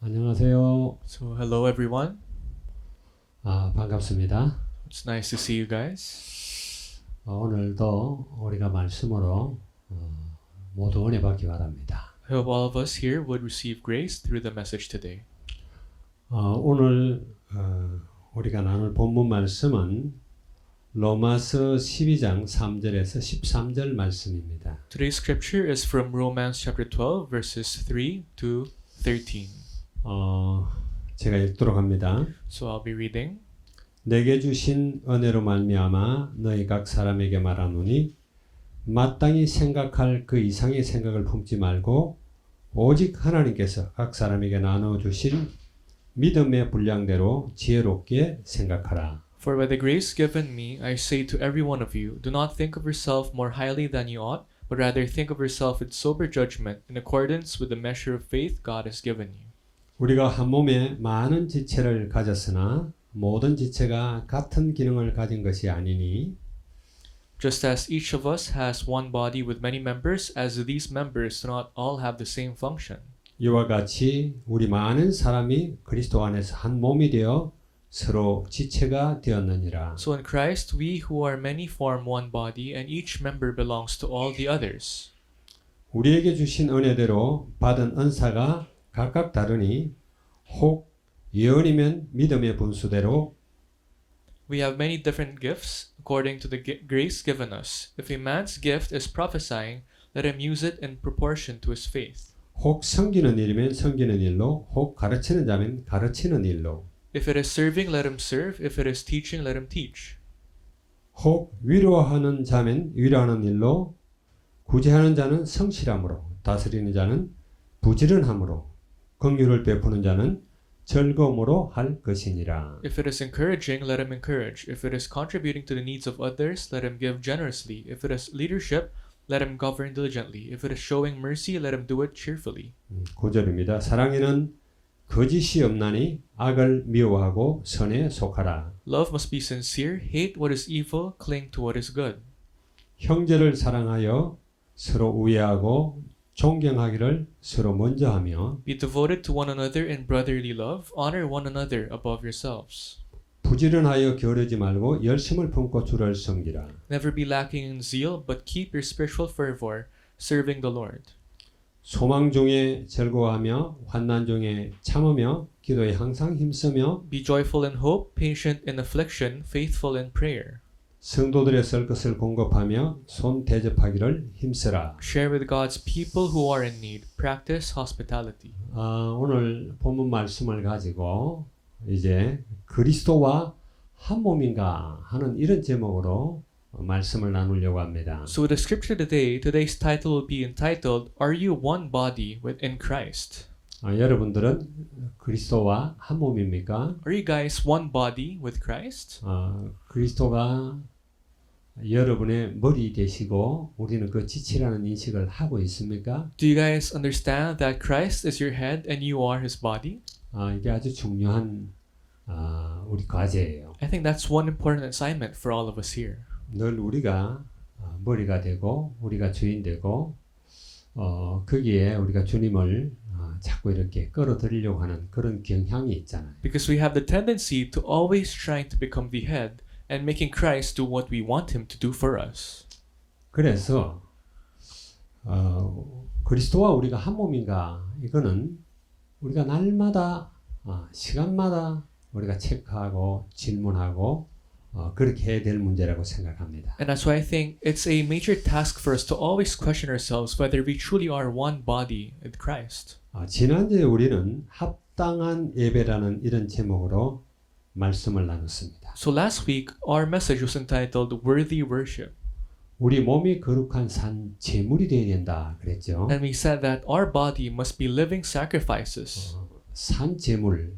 안녕하세요. So hello everyone. 반갑습니다. It's nice to see you guys. 오늘도 우리가 말씀으로 모두 은혜 받기 바랍니다. I hope all of us here would receive grace through the message today. 오늘 우리가 나눌 본문 말씀은 로마서 12장 3절에서 13절 말씀입니다. Today's scripture is from Romans chapter 12 verses 3 to 13. 제가 읽도록 합니다. So I'll be reading. 내게 주신 은혜로 말미암아 너희 각 사람에게 말하노니 마땅히 생각할 그 이상의 생각을 품지 말고 오직 하나님께서 각 사람에게 나눠 주신 믿음의 분량대로 지혜롭게 생각하라. For by the grace given me, I say to every one of you, do not think of yourself more highly than you ought, but rather think of yourself with sober judgment in accordance with the measure of faith God has given you. 우리가 한 몸에 많은 지체를 가졌으나 모든 지체가 같은 기능을 가진 것이 아니니 Just as each of us has one body with many members, as these members do not all have the same function. 이와 같이 우리 많은 사람이 그리스도 안에서 한 몸이 되어 서로 지체가 되었느니라. So in Christ, we who are many form one body, and each member belongs to all the others. 우리에게 주신 은혜대로 받은 은사가 각각 다르니 혹 예언이면 믿음의 분수대로 We have many different gifts according to the grace given us. If a man's gift is prophesying, let him use it in proportion to his faith. 혹 섬기는 일이면 섬기는 일로 혹 가르치는 자면 가르치는 일로 If it is serving, let him serve. If it is teaching, let him teach. 혹 위로하는 자면 위로하는 일로 구제하는 자는 성실함으로 다스리는 자는 부지런함으로 긍휼을 베푸는 자는 즐거움으로 할 것이니라. If it is encouraging, let him encourage. If it is contributing to the needs of others, let him give generously. If it is leadership, let him govern diligently. If it is showing mercy, let him do it cheerfully. 9절입니다. 사랑에는 거짓이 없나니 악을 미워하고 선에 속하라. Love must be sincere, hate what is evil, cling to what is good. 형제를 사랑하여 서로 우애하고 존경하기를 서로 먼저 하며 Be devoted to one another in brotherly love, honor one another above yourselves. 부지런하여 게으르지 말고 열심을 품고 주를 섬기라. Never be lacking in zeal, but keep your spiritual fervor, serving the Lord. 소망 중에 즐거워하며 환난 중에 참으며 기도에 항상 힘쓰며 Be joyful in hope, patient in affliction, faithful in prayer. 성도들의 쓸 것을 공급하며 손 대접하기를 힘쓰라. Share with God's people who are in need. Practice hospitality. 오늘 본문 말씀을 가지고 이제 그리스도와 한 몸인가 하는 이런 제목으로 말씀을 나누려고 합니다. So the scripture today, today's title will be entitled, Are you one body within Christ? 여러분들은 그리스도와 한 몸입니까? Are you guys one body with Christ? 그리스도가 여러분의 머리 되시고 우리는 그 지체라는 인식을 하고 있습니까? Do you guys understand that Christ is your head and you are his body? 이게 아주 중요한 우리 과제예요. I think that's one important assignment for all of us here. 늘 우리가 머리가 되고 우리가 주인 되고 거기에 우리가 주님을 자꾸 이렇게 끌어들이려고 하는 그런 경향이 있잖아요. Because we have the tendency to always trying to become the head and making Christ do what we want him to do for us. 그래서 그리스도와 우리가 한 몸인가 이거는 우리가 날마다 시간마다 우리가 체크하고 질문하고 그렇게 해야 될 문제라고 생각합니다. And that's why I think it's a major task for us to always question ourselves whether we truly are one body in Christ. 지난주에 우리는 합당한 예배라는 이런 제목으로 말씀을 나눴습니다. So last week, our message was entitled Worthy Worship. 우리 몸이 거룩한 산 제물이 되어야 된다 그랬죠. And we said that our body must be living sacrifices. 산 제물,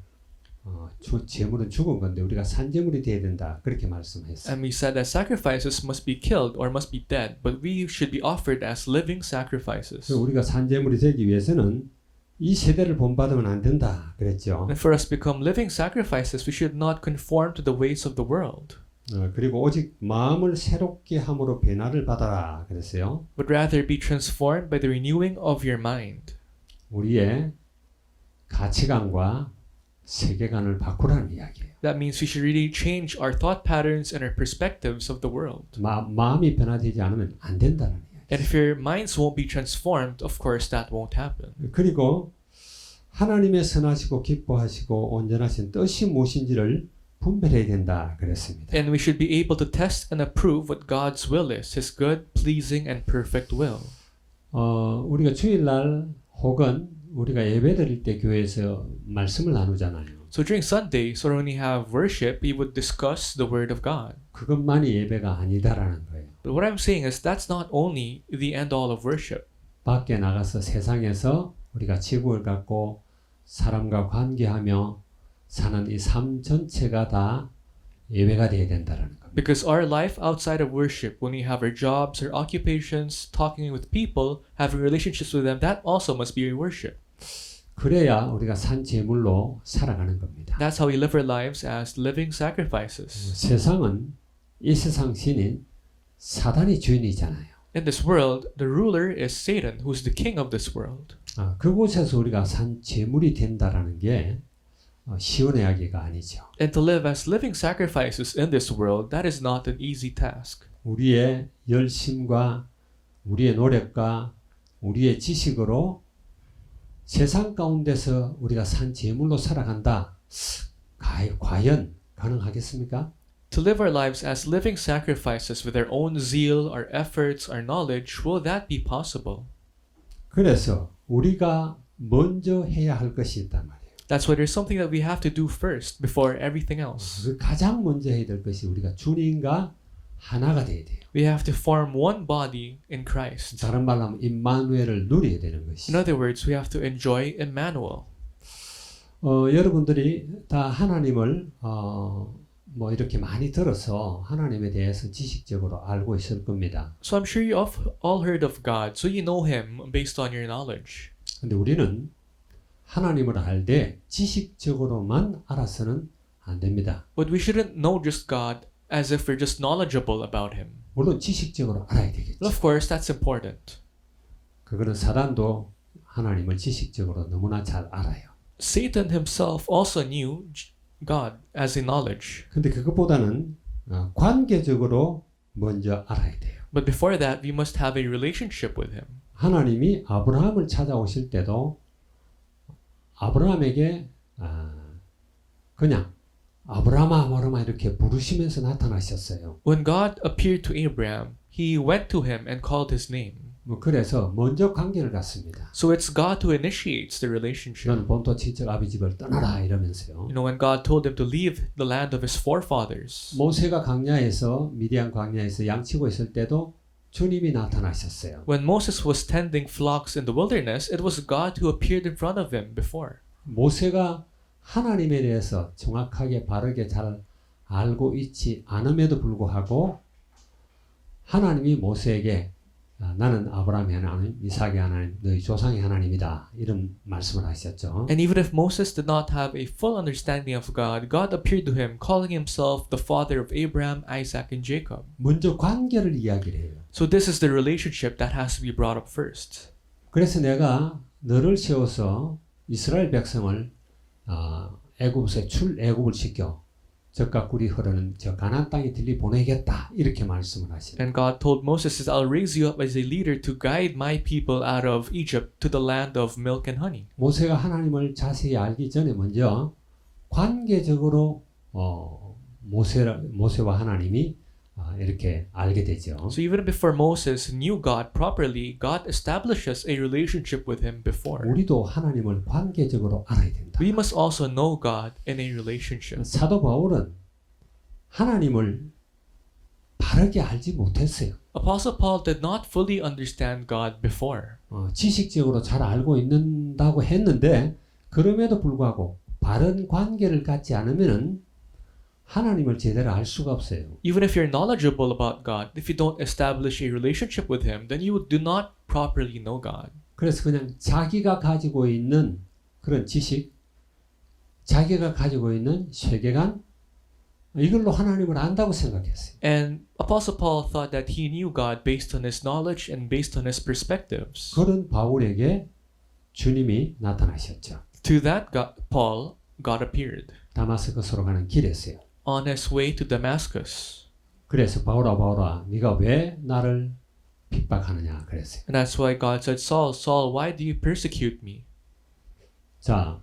제물은 죽은 건데 우리가 산 제물이 되어야 된다 그렇게 말씀했어요. And we said that sacrifices must be killed or must be dead, but we should be offered as living sacrifices. 우리가 산 제물이 되기 위해서는 이 세대를 본받으면 안 된다 그랬죠. And for us to become living sacrifices, we should not conform to the ways of the world. 그리고 오직 마음을 새롭게 함으로 변화를 받아라 그랬어요. But rather be transformed by the renewing of your mind. 우리의 가치관과 세계관을 바꾸라는 이야기예요. That means we should really change our thought patterns and our perspectives of the world. 마음이 변화되지 않으면 안 된다는 이야기. And if your minds won't be transformed, of course that won't happen. 그리고 하나님의 선하시고 기뻐하시고 온전하신 뜻이 무엇인지를 분별해야 된다 그랬습니다. And we should be able to test and approve what God's will is, His good, pleasing, and perfect will. 우리가 주일날 혹은 우리가 예배드릴 때 교회에서 말씀을 나누잖아요. So during Sundays, or when we have worship, we would discuss the Word of God. 그것만이 예배가 아니다라는 거예요. But what I'm saying is that's not only the end-all of worship. 밖에 나가서 세상에서 우리가 지구를 갖고 사람과 관계하며 사는 이 삶 전체가 다 예배가 되어야 된다라는 겁니다. Because our life outside of worship, when we have our jobs, our occupations, talking with people, having relationships with them, that also must be worship. 그래야 우리가 산 제물로 살아가는 겁니다. That's how we live our lives as living sacrifices. 세상은 이 세상 신인 사단이 주인이잖아요. In this world, the ruler is Satan, who's the king of this world. 그곳에서 우리가 산 제물이 된다라는 게 쉬운 이야기가 아니죠. And to live as living sacrifices in this world, that is not an easy task. 우리의 열심과 우리의 노력과 우리의 지식으로 세상 가운데서 우리가 산 제물로 살아간다. 과연 가능하겠습니까? To live our lives as living sacrifices with our own zeal, our efforts, our knowledge, will that be possible? 그래서 우리가 먼저 해야 할 것이 있단 말이에요. That's why there's something that we have to do first before everything else. 그 가장 먼저 해야 될 것이 우리가 주님과 하나가 돼야 돼요. We have to form one body in Christ. 다른 말로 하면 임마누엘을 누려야 되는 것이죠. In other words, we have to enjoy Emmanuel. 여러분들이 다 하나님을 뭐 이렇게 많이 들어서 하나님에 대해서 지식적으로 알고 있을 겁니다. So I'm sure you all heard of God, so you know Him based on your knowledge. 근데 우리는 하나님을 알되 지식적으로만 알아서는 안 됩니다. But we shouldn't know just God as if we're just knowledgeable about Him. 물론 지식적으로 알아야 되겠죠. Of course, that's important. 그거는 사단도 하나님을 지식적으로 너무나 잘 알아요. Satan himself also knew God as a knowledge. 근데 그것보다는 관계적으로 먼저 알아야 돼요. But before that, we must have a relationship with Him. 하나님이 아브라함을 찾아오실 때도 아브라함에게 그냥 아브라함아 이렇게 부르시면서 나타나셨어요. When God appeared to Abraham, He went to him and called his name. 그래서 먼저 관계를 갖습니다. So it's God who initiates the relationship. 넌 본토 친척 아비 집을 떠나라 이러면서요. You know, when God told him to leave the land of his forefathers. 모세가 광야에서 미디안 광야에서 양치고 있을 때도 주님이 나타나셨어요. When Moses was tending flocks in the wilderness, it was God who appeared in front of him before. 모세가 하나님에 대해서 정확하게 바르게 잘 알고 있지 않음에도 불구하고 하나님이 모세에게 나는 아브라함의 하나님, 이삭의 하나님, 너희 조상의 하나님이다 이런 말씀을 하셨죠. And even if Moses did not have a full understanding of God, God appeared to him, calling himself the father of Abraham, Isaac, and Jacob. 먼저 관계를 이야기를 해요. So this is the relationship that has to be brought up first. 그래서 내가 너를 세워서 이스라엘 백성을 애굽에서 출애굽을 시켜 젖과 꿀이 흐르는 저 가나안 땅에 들리 보내겠다 이렇게 말씀을 하시는. And God told Moses, I'll raise you up as a leader to guide my people out of Egypt to the land of milk and honey. 모세가 하나님을 자세히 알기 전에 먼저 관계적으로 모세와 하나님이 이렇게 알게 되죠. So even before Moses knew God properly, God establishes a relationship with him before. 우리도 하나님을 관계적으로 알아야 된다. We must also know God in a relationship. 사도 바울은 하나님을 바르게 알지 못했어요. Apostle Paul did not fully understand God before. 지식적으로 잘 알고 있는다고 했는데 그럼에도 불구하고 바른 관계를 갖지 않으면은 하나님을 제대로 알 수가 없어요. Even if you're knowledgeable about God, if you don't establish a relationship with Him, then you do not properly know God. 그래서 그냥 자기가 가지고 있는 그런 지식, 자기가 가지고 있는 세계관, 이걸로 하나님을 안다고 생각했어요. And Apostle Paul thought that he knew God based on his knowledge and based on his perspectives. 그런 바울에게 주님이 나타나셨죠. To that Paul, God appeared 다마스커스로 가는 길이었어요. on his way to Damascus. 그래서 바울아 바울아 네가 왜 나를 핍박하느냐 그랬어요. And that's why God said, Saul, Saul, why do you persecute me? 자,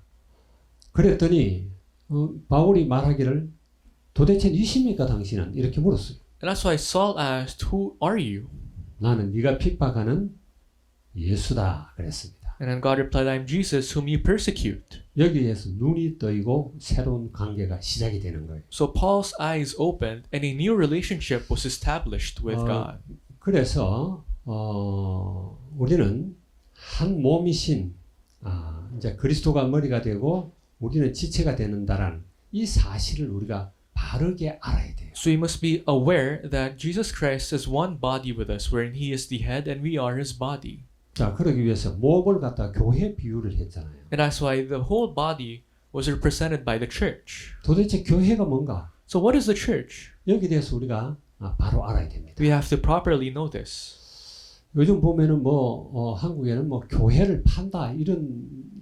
그랬더니 바울이 말하기를 도대체 누구십니까 당신은? 이렇게 물었어요. And that's why Saul asked, Who are you? 나는 네가 핍박하는 예수다 그랬습니다. And then God replied, I am Jesus whom you persecute. 여기에서 눈이 떠이고 새로운 관계가 시작이 되는 거예요. So Paul's eyes opened and a new relationship was established with God. 그래서 우리는 한 몸이신 이제 그리스도가 머리가 되고 우리는 지체가 되는다라는 이 사실을 우리가 바르게 알아야 돼요. So we must be aware that Jesus Christ is one body with us, wherein He is the head and we are His body. 자, 그러기 위해서 몸을 갖다 교회 비유를 했잖아요. And that's why the whole body was represented by the church. 도대체 교회가 뭔가? So what is the church? 여기에 대해서 우리가 바로 알아야 됩니다. We have to properly know this. 요즘 보면은 한국에는 교회를 판다 이런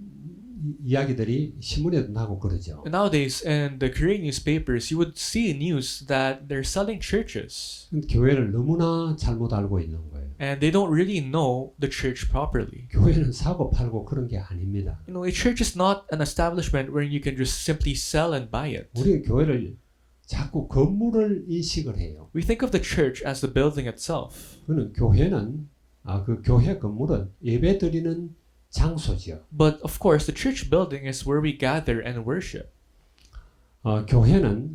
이야기들이 신문에도 나고 그러죠. And nowadays, in the Korean newspapers, you would see news that they're selling churches. 교회를 너무나 잘못 알고 있는 거예요. And they don't really know the church properly. 교회는 사고 팔고 그런 게 아닙니다. You know, a church is not an establishment where you can just simply sell and buy it. 우리는 교회를 자꾸 건물을 인식을 해요. We think of the church as the building itself. 그는 교회는 그 교회 건물은 예배 드리는 장소지요. But of course, the church building is where we gather and worship. 교회는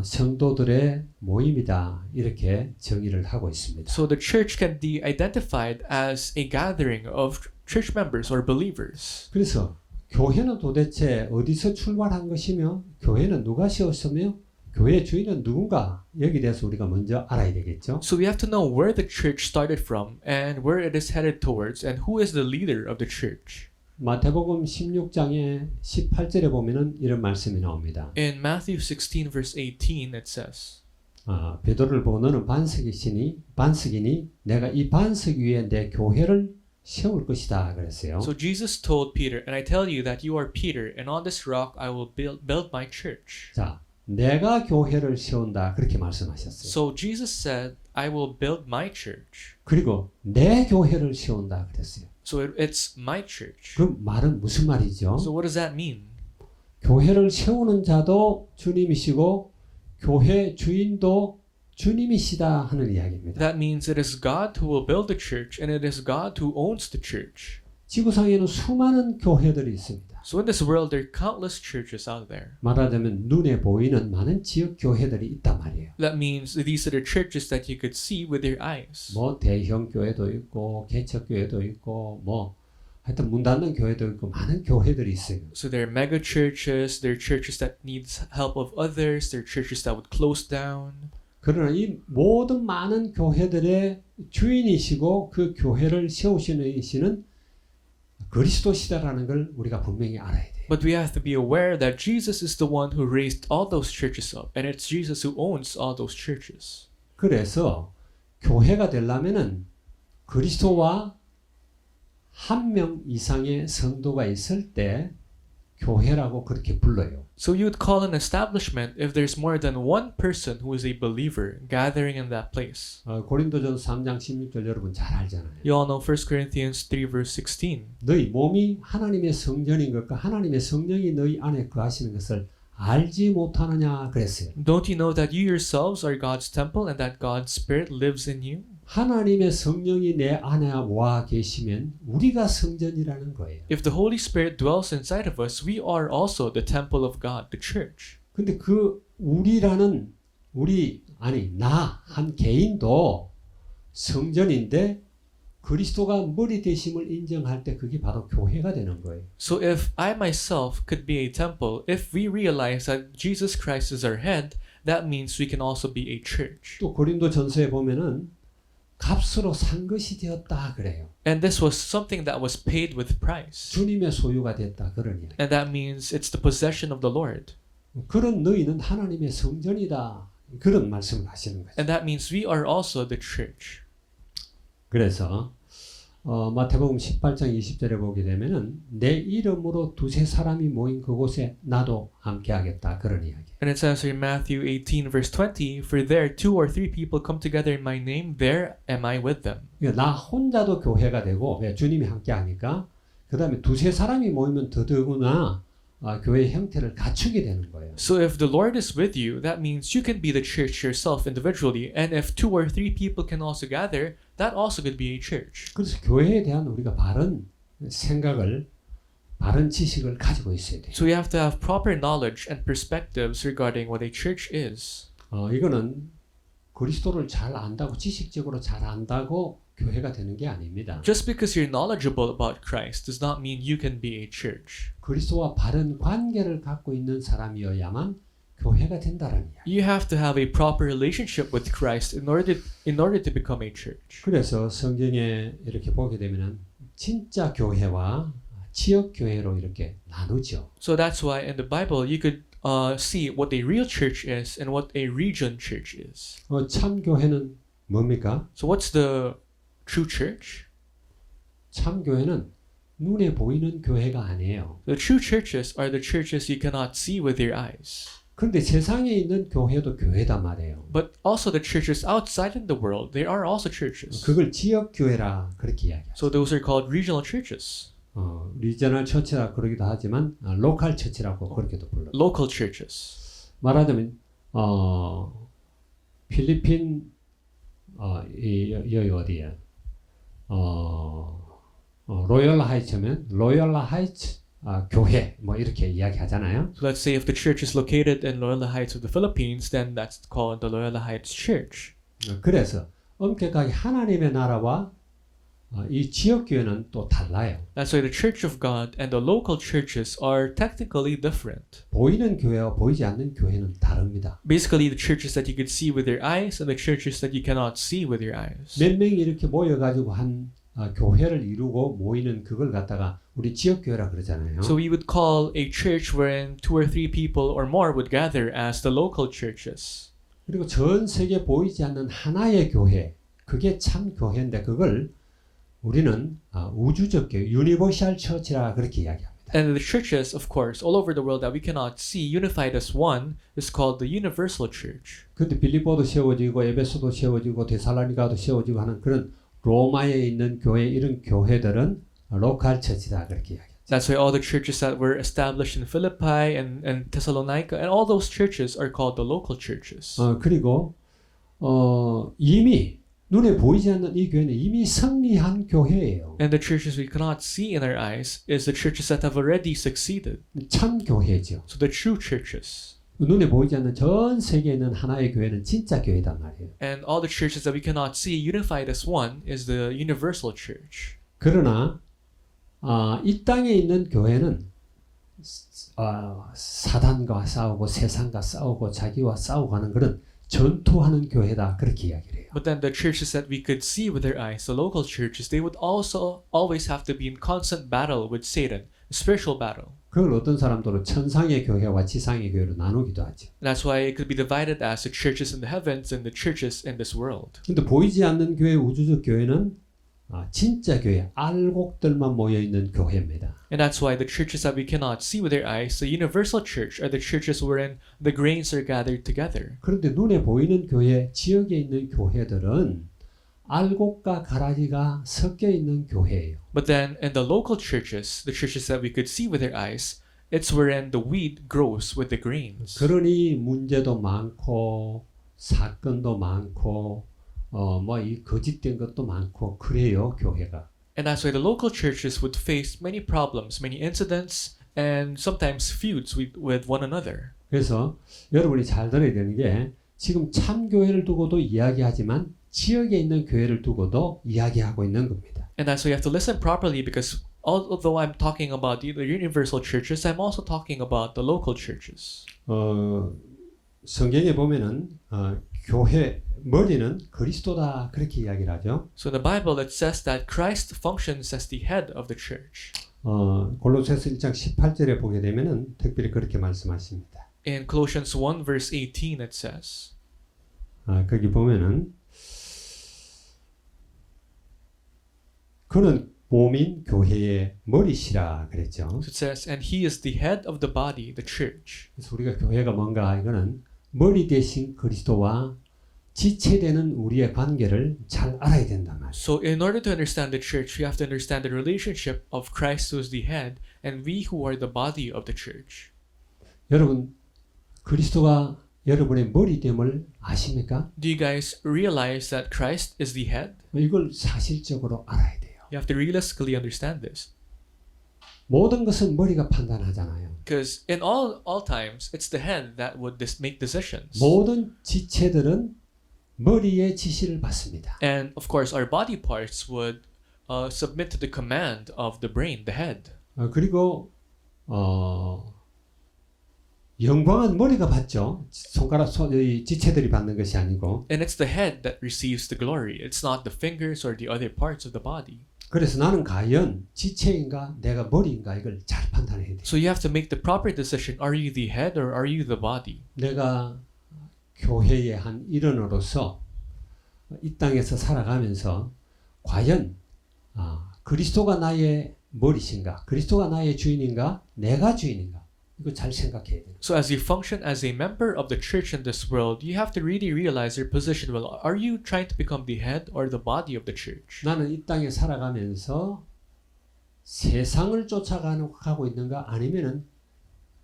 성도들의 모임이다 이렇게 정의를 하고 있습니다. So the church can be identified as a gathering of church members or believers. 그래서 교회는 도대체 어디서 출발한 것이며 교회는 누가 세웠으며 교회 주인은 누군가 여기에 대해서 우리가 먼저 알아야 되겠죠. So we have to know where the church started from and where it is headed towards and who is the leader of the church. 마태복음 16장의 18절에 보면은 이런 말씀이 나옵니다. In Matthew 16 verse 18 it says, 베드로를 보고 너는 반석이니 내가 이 반석 위에 내 교회를 세울 것이다 그랬어요. So Jesus told Peter, and I tell you that you are Peter, and on this rock I will build my church. 자, 내가 교회를 세운다 그렇게 말씀하셨어요. So Jesus said, I will build my church. 그리고 내 교회를 세운다 그랬어요. So it's my church. 그 말은 무슨 말이죠? So what does that mean? 교회를 세우는 자도 주님이시고 교회 주인도 주님이시다 하는 이야기입니다. That means it is God who will build the church and it is God who owns the church. 지구상에는 수많은 교회들이 있습니다. So in this world there are countless churches out there. 말하자면 눈에 보이는 많은 지역 교회들이 있단 말이에요. That means these are the churches that you could see with your eyes. 대형 교회도 있고 개척 교회도 있고 하여튼 문 닫는 교회도 있고 많은 교회들이 있어요. So there are mega churches, there are churches that need help of others, there are churches that would close down. 그러나 이 모든 많은 교회들의 주인이시고 그 교회를 세우시는 그리스도시다라는 걸 우리가 분명히 알아야 돼요. But we have to be aware that Jesus is the one who raised all those churches up, and it's Jesus who owns all those churches. 그래서 교회가 되려면은 그리스도와 한 명 이상의 성도가 있을 때 교회라고 그렇게 불러요. So you would call an establishment if there's more than one person who is a believer gathering in that place. 고린도전서 3장 16절 여러분 잘 알잖아요. You all know 1 Corinthians 3 verse 16. 너희 몸이 하나님의 성전인 것과 하나님의 성령이 너희 안에 거하시는 것을 알지 못하느냐 그랬어요. Don't you know that you yourselves are God's temple and that God's Spirit lives in you? 하나님의 성령이 내 안에 와 계시면 우리가 성전이라는 거예요. If the Holy Spirit dwells inside of us, we are also the temple of God, the church. 근데 그 나 한 개인도 성전인데 그리스도가 머리 되심을 인정할 때 그게 바로 교회가 되는 거예요. So if I myself could be a temple, if we realize that Jesus Christ is our head, that means we can also be a church. 또 고린도전서에 보면은 값으로 산 것이 되었다 그래요. And this was something that was paid with price. 주님의 소유가 됐다 그런 이야기. And that means it's the possession of the Lord. 그런 너희는 하나님의 성전이다. 그런 말씀을 하시는 거죠. And that means we are also the church. 그래서 마태복음 18장 20절에 보게 되면은 내 이름으로 두세 사람이 모인 그곳에 나도 함께 하겠다 그런 이야기. And it says in Matthew 18 verse 20, For there 2 or 3 people come together in my name, there am I with them. 그러니까 나 혼자도 교회가 되고 왜 주님이 함께 하니까 그 다음에 두세 사람이 모이면 더더구나 교회의 형태를 갖추게 되는 거예요. So if the Lord is with you, that means you can be the church yourself individually, and if 2 or 3 people can also gather, that also could be a church. 그래서 교회에 대한 우리가 바른 생각을 바른 지식을 가지고 있어야 돼요. So we have to have proper knowledge and perspectives regarding what a church is. 이거는 그리스도를 잘 안다고 지식적으로 잘 안다고 교회가 되는 게 아닙니다. Just because you're knowledgeable about Christ does not mean you can be a church. 그리스도와 바른 관계를 갖고 있는 사람이어야만 교회가 된다는 이야기. You have to have a proper relationship with Christ in order to become a church. 그래서 성경에 이렇게 보게 되면은 진짜 교회와 지역 교회로 이렇게 나누죠. So that's why in the Bible you could see what a real church is and what a region church is. 참 교회는 뭡니까? So what's the true church? 참 교회는 눈에 보이는 교회가 아니에요. The true churches are the churches you cannot see with your eyes. 그런데 세상에 있는 교회도 교회단 말이에요. But also the churches outside in the world, they are also churches. 그걸 지역 교회라 그렇게 이야기해요. So those are called regional churches. 리저널 처치라 그러기도 하지만 로컬 처치라고 그렇게도 불러요. Local churches. 말하자면 필리핀 여기 어디야? 로열 하이츠면 로열 하이츠 교회 뭐 이렇게 이야기하잖아요. So let's say if the church is located in Loyola Heights of the Philippines, then that's called the Loyola Heights Church. 그래서 엄격하게 하나님의 나라와 이 지역 교회는 또 달라요. That's why the Church of God and the local churches are technically different. 보이는 교회와 보이지 않는 교회는 다릅니다. Basically, the churches that you could see with your eyes and the churches that you cannot see with your eyes. 몇 명이 이렇게 모여가지고 한 교회를 이루고 모이는 그걸 갖다가 우리 지역 교회라 그러잖아요. So we would call a church wherein 2 or 3 people or more would gather as the local churches. 그리고 전 세계 보이지 않는 하나의 교회, 그게 참 교회인데 그걸 우리는 우주적 교회, 유니버셜 처치라 그렇게 이야기합니다. And the churches, of course, all over the world that we cannot see unified as one is called the universal church. 그런데 빌립보도 세워지고 에베소도 세워지고 데살로니가도 세워지고 하는 그런 로마에 있는 교회 이런 교회들은 로컬 처치다 그렇게 이야기합니다. That's why all the churches that were established in Philippi and Thessalonica and all those churches are called the local churches. 그리고 이미 눈에 보이지 않는 이 교회는 이미 승리한 교회예요. And the churches we cannot see in our eyes is the churches that have already succeeded. 참 교회죠. So the true churches. 눈에 보이지 않는 전 세계에 있는 하나의 교회는 진짜 교회단 말이에요. And all the churches that we cannot see unified as one is the universal church. 그러나 이 땅에 있는 교회는 사단과 싸우고 세상과 싸우고 자기와 싸우고 하는 그런 전투하는 교회다 그렇게 이야기를 해요. But then the churches that we could see with our eyes, the local churches, they would also always have to be in constant battle with Satan, a spiritual battle. 그걸 어떤 사람들은 천상의 교회와 지상의 교회로 나누기도 하죠. That's why it could be divided as the churches in the heavens and the churches in this world. 근데 보이지 않는 교회, 우주적 교회는 진짜 교회, 알곡들만 모여 있는 교회입니다. And that's why the churches that we cannot see with our eyes, the universal church, are the churches wherein the grains are gathered together. 그런데 눈에 보이는 교회, 지역에 있는 교회들은 알곡과 가라지가 섞여 있는 교회예요. But then in the local churches, the churches that we could see with our eyes, it's wherein the wheat grows with the grains. 그러니 문제도 많고 사건도 많고 이 거짓된 것도 많고 그래요 교회가. And that's why the local churches would face many problems, many incidents, and sometimes feuds with one another. 그래서 여러분이 잘 들어야 되는 게 지금 참 교회를 두고도 이야기하지만 지역에 있는 교회를 두고도 이야기하고 있는 겁니다. And that's why you have to listen properly because although I'm talking about the universal churches, I'm also talking about the local churches. 성경에 보면은 교회 머리는 그리스도다 그렇게 이야기를 하죠. So in the Bible it says that Christ functions as the head of the church. 골로새서 1장 18절에 보게 되면은 특별히 그렇게 말씀하십니다. In Colossians 1 verse 18 it says. 거기 보면은 그는 몸인 교회의 머리시라 그랬죠. So it says, and he is the head of the body, the church. 그래서 우리가 교회가 뭔가 이거는 머리 대신 그리스도와 지체되는 우리의 관계를 잘 알아야 된단 말이에요. So in order to understand the church, we have to understand the relationship of Christ who is the head and we who are the body of the church. 여러분 그리스도가 여러분의 머리됨을 아십니까? Do you guys realize that Christ is the head? 이걸 사실적으로 알아야 돼요. You have to realistically understand this. 모든 것은 머리가 판단하잖아요. Because in all times, it's the head that would make decisions. 모든 지체들은 머리의 지시를 받습니다. And of course, our body parts would submit to the command of the brain, the head. 그리고 영광은 머리가 받죠. 이 지체들이 받는 것이 아니고. And it's the head that receives the glory. It's not the fingers or the other parts of the body. 그래서 나는 과연 지체인가 내가 머리인가 이걸 잘 판단해야 돼. So you have to make the proper decision. Are you the head or are you the body? 내가 교회의 한 일원으로서 이 땅에서 살아가면서 과연 그리스도가 나의 머리신가? 그리스도가 나의 주인인가? 내가 주인인가? 이거 잘 생각해야 돼요. So as you function as a member of the church in this world, you have to really realize your position. Well, are you trying to become the head or the body of the church? 나는 이 땅에 살아가면서 세상을 쫓아가고 있는가? 아니면은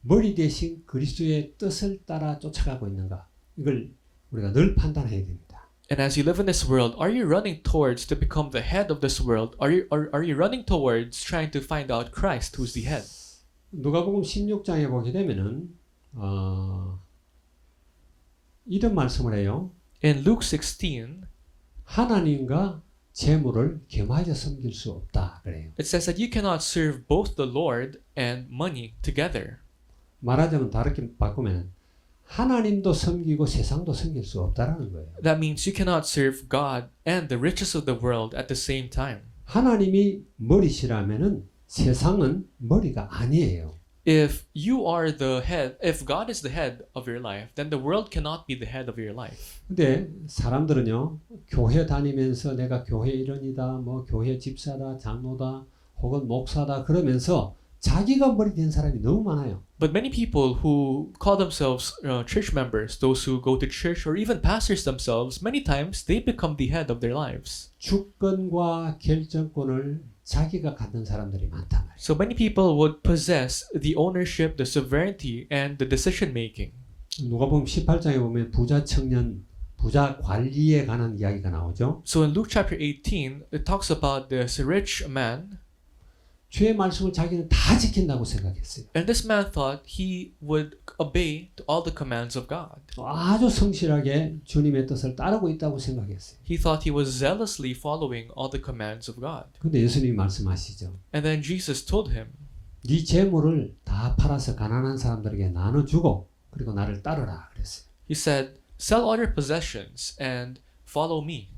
머리 대신 그리스도의 뜻을 따라 쫓아가고 있는가? 이걸 우리가 늘 판단해야 됩니다. And as you live in this world, are you running towards to become the head of this world? Are you running towards trying to find out Christ, who's the head? 누가복음 16장에 보게 되면은 이런 말씀을 해요. In Luke 16, 하나님과 재물을 겸하여 섬길 수 없다 그래요. it says that you cannot serve both the Lord and money together. 말하자면 다르게 바꾸면 하나님도 섬기고 세상도 섬길 수 없다라는 거예요. That means you cannot serve God and the riches of the world at the same time. 하나님이 머리시라면은 세상은 머리가 아니에요. If you are the head, if God is the head of your life, then the world cannot be the head of your life. 근데 사람들은요, 교회 다니면서 내가 교회 일원이다, 뭐 교회 집사다, 장로다, 혹은 목사다 그러면서 자기가 머리 된 사람이 너무 많아요. But many people who call themselves church members, those who go to church or even pastors themselves, many times they become the head of their lives. 주권과 결정권을 자기가 갖는 사람들이 많단 말이에요. So many people would possess the ownership, the sovereignty, and the decision making. 누가복음 18장에 보면 부자 청년, 부자 관리에 관한 이야기가 나오죠. So in Luke chapter 18, it talks about this rich man. 주의 말씀을 자기는 다 지킨다고 생각했어요. And this man thought he would obey to all the commands of God. 아주 성실하게 주님의 뜻을 따르고 있다고 생각했어요. He thought he was zealously following all the commands of God. 근데 예수님이 말씀하시죠. And then Jesus told him, 네 재물을 다 팔아서 가난한 사람들에게 나눠주고 그리고 나를 따르라 그랬어요. he said, sell all your possessions and follow me.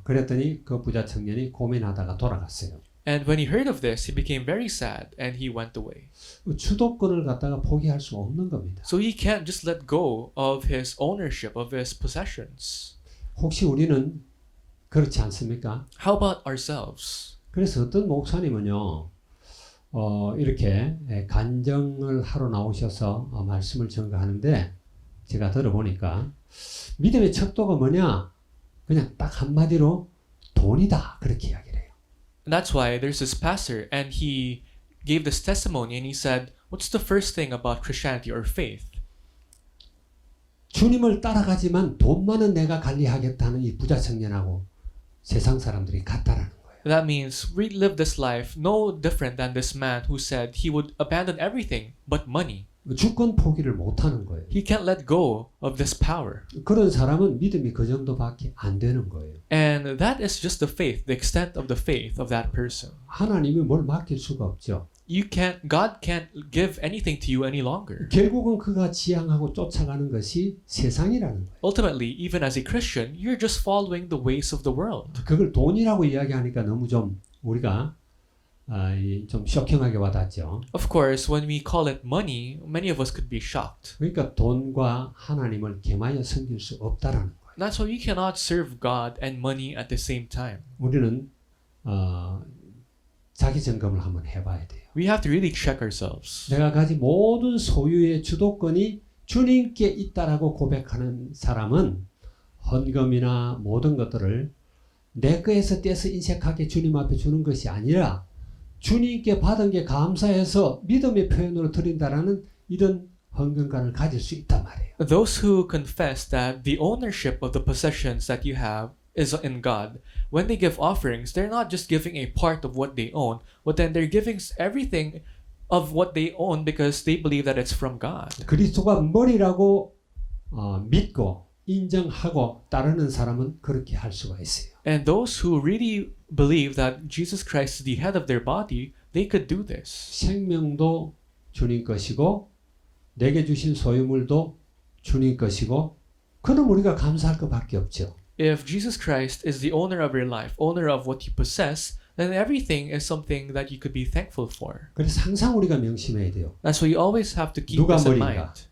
그랬더니 그 부자 청년이 고민하다가 돌아갔어요. And when he heard of this, he became very sad and he went away. 주도권을 갖다가 포기할 수 없는 겁니다. So he can't just let go of his ownership of his possessions. 혹시 우리는 그렇지 않습니까? How about ourselves? 그래서 어떤 목사님은요, 이렇게 간증을 하러 나오셔서 말씀을 전가하는데 제가 들어보니까 믿음의 척도가 뭐냐? 그냥 딱 한마디로 돈이다 그렇게 이야기를 해요. And that's why there's this pastor and he gave this testimony and he said, what's the first thing about Christianity or faith? 주님을 따라가지만 돈만은 내가 관리하겠다는 이 부자 청년하고 세상 사람들이 같다라는 거예요. That means we live this life no different than this man who said he would abandon everything but money. 주권 포기를 못하는 거예요. He can't let go of this power. 그런 사람은 믿음이 그 정도밖에 안 되는 거예요. And that is just the faith, the extent of the faith of that person. 하나님이 뭘 맡길 수가 없죠. God can't give anything to you any longer. 결국은 그가 지향하고 쫓아가는 것이 세상이라는 거예요. Ultimately, even as a Christian, you're just following the ways of the world. 그걸 돈이라고 이야기하니까 너무 좀 우리가 좀 쇼킹하게 와닿죠. Of course, when we call it money, many of us could be shocked. 그러니까 돈과 하나님을 겸하여 섬길 수 없다라는 거예요. That's why you cannot serve God and money at the same time. 우리는 자기 점검을 한번 해봐야 돼요. We have to really check ourselves. 내가 가진 모든 소유의 주도권이 주님께 있다라고 고백하는 사람은 헌금이나 모든 것들을 내 거에서 떼서 인색하게 주님 앞에 주는 것이 아니라 주님께 받은 게 감사해서 믿음의 표현으로 드린다라는 이런 헌금관을 가질 수 있단 말이에요. Those who confess that the ownership of the possessions that you have is in God, when they give offerings, they're not just giving a part of what they own, but then they're giving everything of what they own because they believe that it's from God. 그리스도가 머리라고 믿고 인정하고 따르는 사람은 그렇게 할 수가 있어요. And those who really believe that Jesus Christ is the head of their body, they could do this. 생명도 주님 것이고 내게 주신 소유물도 주님 것이고 그럼 우리가 감사할 것밖에 없죠. If Jesus Christ is the owner of your life, owner of what you possess, then everything is something that you could be thankful for. 그래서 항상 우리가 명심해야 돼요. That's why you always have to keep 누가 this in 머리인가? mind.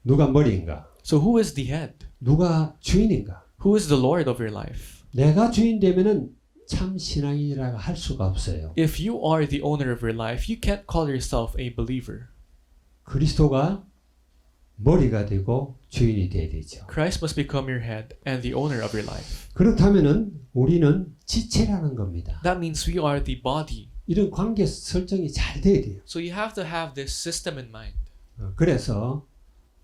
누가 머리인가? So who is the head? 누가 주인인가? Who is the Lord of your life? 내가 주인 되면은 참 신앙인이라고 할 수가 없어요. If you are the owner of your life, you can't call yourself a believer. 그리스도가 머리가 되고 주인이 되어야 되죠. Christ must become your head and the owner of your life. 그렇다면은 우리는 지체라는 겁니다. That means we are the body. 이런 관계 설정이 잘 돼야 돼요. So you have to have this system in mind. 그래서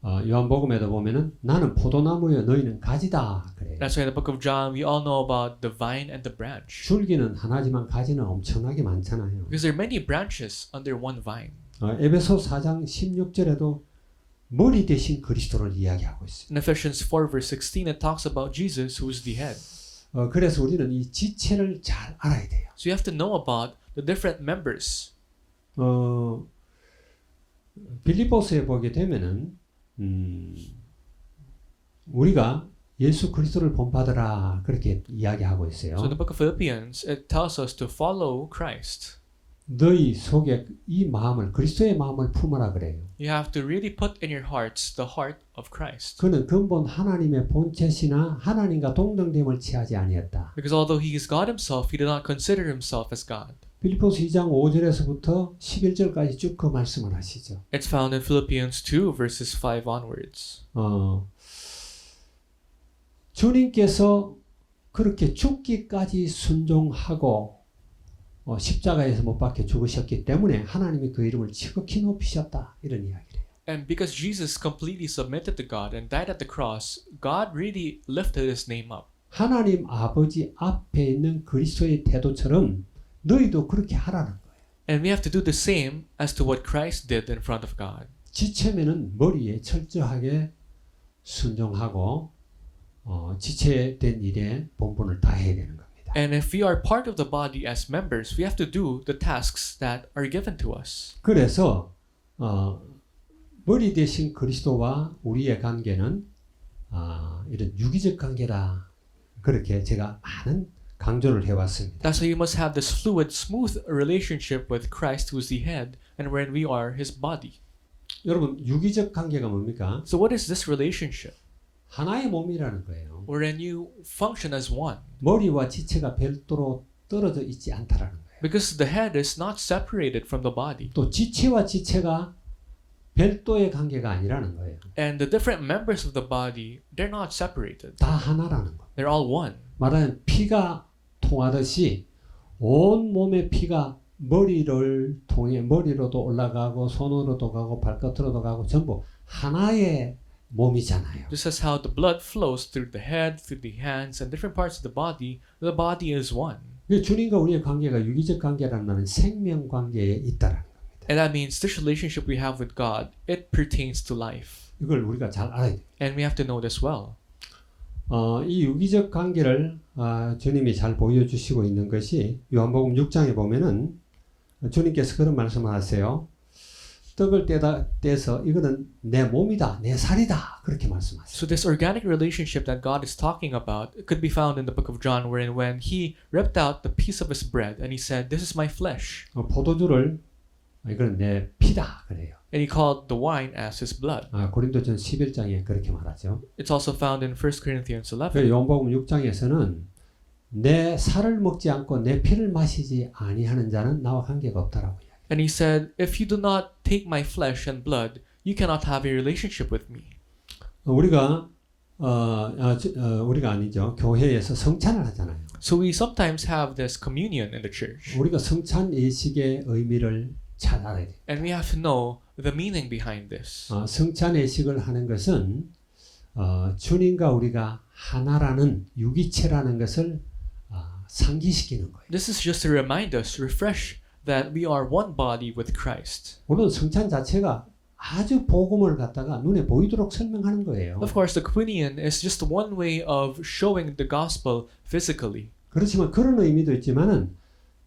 요한복음에도 보면은 나는 포도나무여 너희는 가지다 그래요. That's why in the book of John we all know about the vine and the branch. 줄기는 하나지만 가지는 엄청나게 많잖아요. Because there are many branches under one vine. 에베소 4장 16절에도 머리 대신 그리스도를 이야기하고 있어요. In Ephesians 4 verse 16 it talks about Jesus who is the head. 그래서 우리는 이 지체를 잘 알아야 돼요. So you have to know about the different members. 빌립보서에 보게 되면은 우리가 예수 그리스도를 본받으라 그렇게 이야기하고 있어요. So in the book of Philippians it tells us to follow Christ. 너희 속에 이 마음을 그리스도의 마음을 품으라 그래요. You have to really put in your hearts the heart of Christ. 그는 근본 하나님의 본체시나 하나님과 동등됨을 취하지 아니었다. Because although he is God himself, he did not consider himself as God. 빌립보서 2장 5절에서부터 11절까지 쭉 그 말씀을 하시죠. It's found in Philippians 2 verses 5 onwards. 주님께서 그렇게 죽기까지 순종하고 십자가에서 못 박혀 죽으셨기 때문에 하나님이 그 이름을 지극히 높이셨다. 이런 이야기를 해요. And because Jesus completely submitted to God and died at the cross, God really lifted his name up. 하나님 아버지 앞에 있는 그리스도의 태도처럼 너희도 그렇게 하라는 거예요. And we have to do the same as to what Christ did in front of God. 지체면은 머리에 철저하게 순종하고 지체된 일에 본분을 다해야 되는 겁니다. And if we are part of the body as members, we have to do the tasks that are given to us. 그래서 머리 대신 그리스도와 우리의 관계는 이런 유기적 관계다. 그렇게 제가 많은 강조를 해왔습니다. That's why you must have this fluid, smooth relationship with Christ, who is the head, and when we are His body. 여러분 유기적 관계가 뭡니까? So what is this relationship? 하나의 몸이라는 거예요. Wherein you function as one. 머리와 지체가 별도로 떨어져 있지 않다라는 거예요. Because the head is not separated from the body. 또 지체와 지체가 별도의 관계가 아니라는 거예요. And the different members of the body, they're not separated. 다 하나라는 거. They're all one. 말하자면 피가 통하듯이 온 몸의 피가 머리를 통해 머리로도 올라가고 손으로도 가고 발끝으로도 가고 전부 하나의 몸이잖아요. Just as how the blood flows through the head, through the hands, and different parts of the body is one. 주님과 우리의 관계가 유기적 관계라는 말은 생명 관계에 있다라는 겁니다. And that means this relationship we have with God, it pertains to life. 이걸 우리가 잘 알아야 돼요. And we have to know this well. 이 유기적 관계를 주님이 잘 보여주시고 있는 것이 요한복음 6장에 보면은 주님께서 그런 말씀을 하세요. 떡을 떼서 이거는 내 몸이다, 내 살이다 그렇게 말씀하세요. So this organic relationship that God is talking about could be found in the book of John, wherein when He ripped out the piece of His bread and He said, "This is my flesh," 포도주를 이거는 내 피다 그래요. and He called the wine as His blood. 고린도전 11장에 그렇게 말하죠. It's also found in 1 Corinthians 11. 요한복음 6장에서는 내 살을 먹지 않고 내 피를 마시지 아니하는 자는 나와 관계가 없다라고 이야기. And he said, if you do not take my flesh and blood, you cannot have a relationship with me. 우리가 우리가 아니죠. 교회에서 성찬을 하잖아요. So we sometimes have this communion in the church. 우리가 성찬 예식의 의미를 잘 알아야 돼요. And we have to know the meaning behind this. 성찬 예식을 하는 것은 주님과 우리가 하나라는 유기체라는 것을 상기시키는 거예요. This is just to remind us, refresh that we are one body with Christ. 물론 성찬 자체가 아주 복음을 갖다가 눈에 보이도록 설명하는 거예요. Of course, the communion is just one way of showing the gospel physically. 그렇지만 그런 의미도 있지만은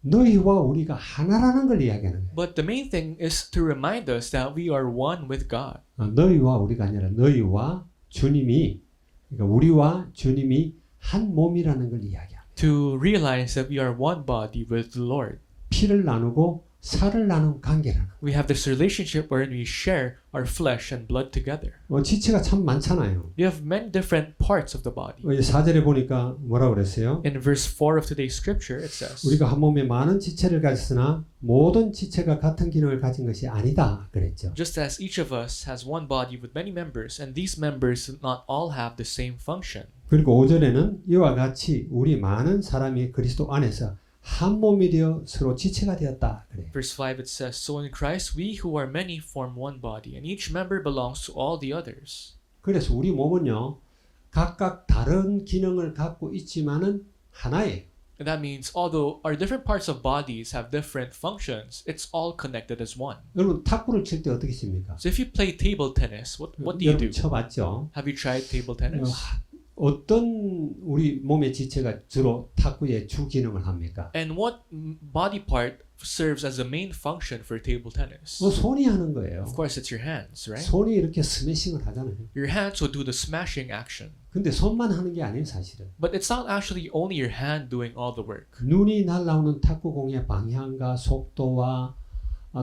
너희와 우리가 하나라는 걸 이야기하는 거예요. But the main thing is to remind us that we are one with God. 너희와 우리가 아니라 너희와 주님이, 그러니까 우리와 주님이 한 몸이라는 걸 이야기합니다. To realize that we are one body with the Lord. 피를 나누고 살을 나눈 관계라는. We have this relationship wherein we share our flesh and blood together. 지체가 참 많잖아요. You have many different parts of the body. 4절에 보니까 뭐라고 그랬어요? In verse 4 of today's scripture, it says, 우리가 한 몸에 많은 지체를 가졌으나 모든 지체가 같은 기능을 가진 것이 아니다 그랬죠. just as each of us has one body with many members, and these members do not all have the same function. 그리고 5절에는 이와 같이 우리 많은 사람이 그리스도 안에서 한 몸이 되어 서로 지체가 되었다 그래. Verse 5 it says, so in Christ we who are many form one body, and each member belongs to all the others. 그래서 우리 몸은요 각각 다른 기능을 갖고 있지만은 하나예요. And that means although our different parts of bodies have different functions, it's all connected as one. 여러분 탁구를 칠 때 어떻게 칩니까? So if you play table tennis, what do you do? 여러분 쳐봤죠? Have you tried table tennis? 어떤 우리 몸의 지체가 주로 탁구의 주 기능을 합니까? And what body part serves as the main function for table tennis? 손이 하는 거예요. Of course, it's your hands, right? 손이 이렇게 스매싱을 하잖아요. Your hands will do the smashing action. 근데 손만 하는 게 아니에요, 사실은. But it's not actually only your hand doing all the work. 눈이 날아오는 탁구공의 방향과 속도와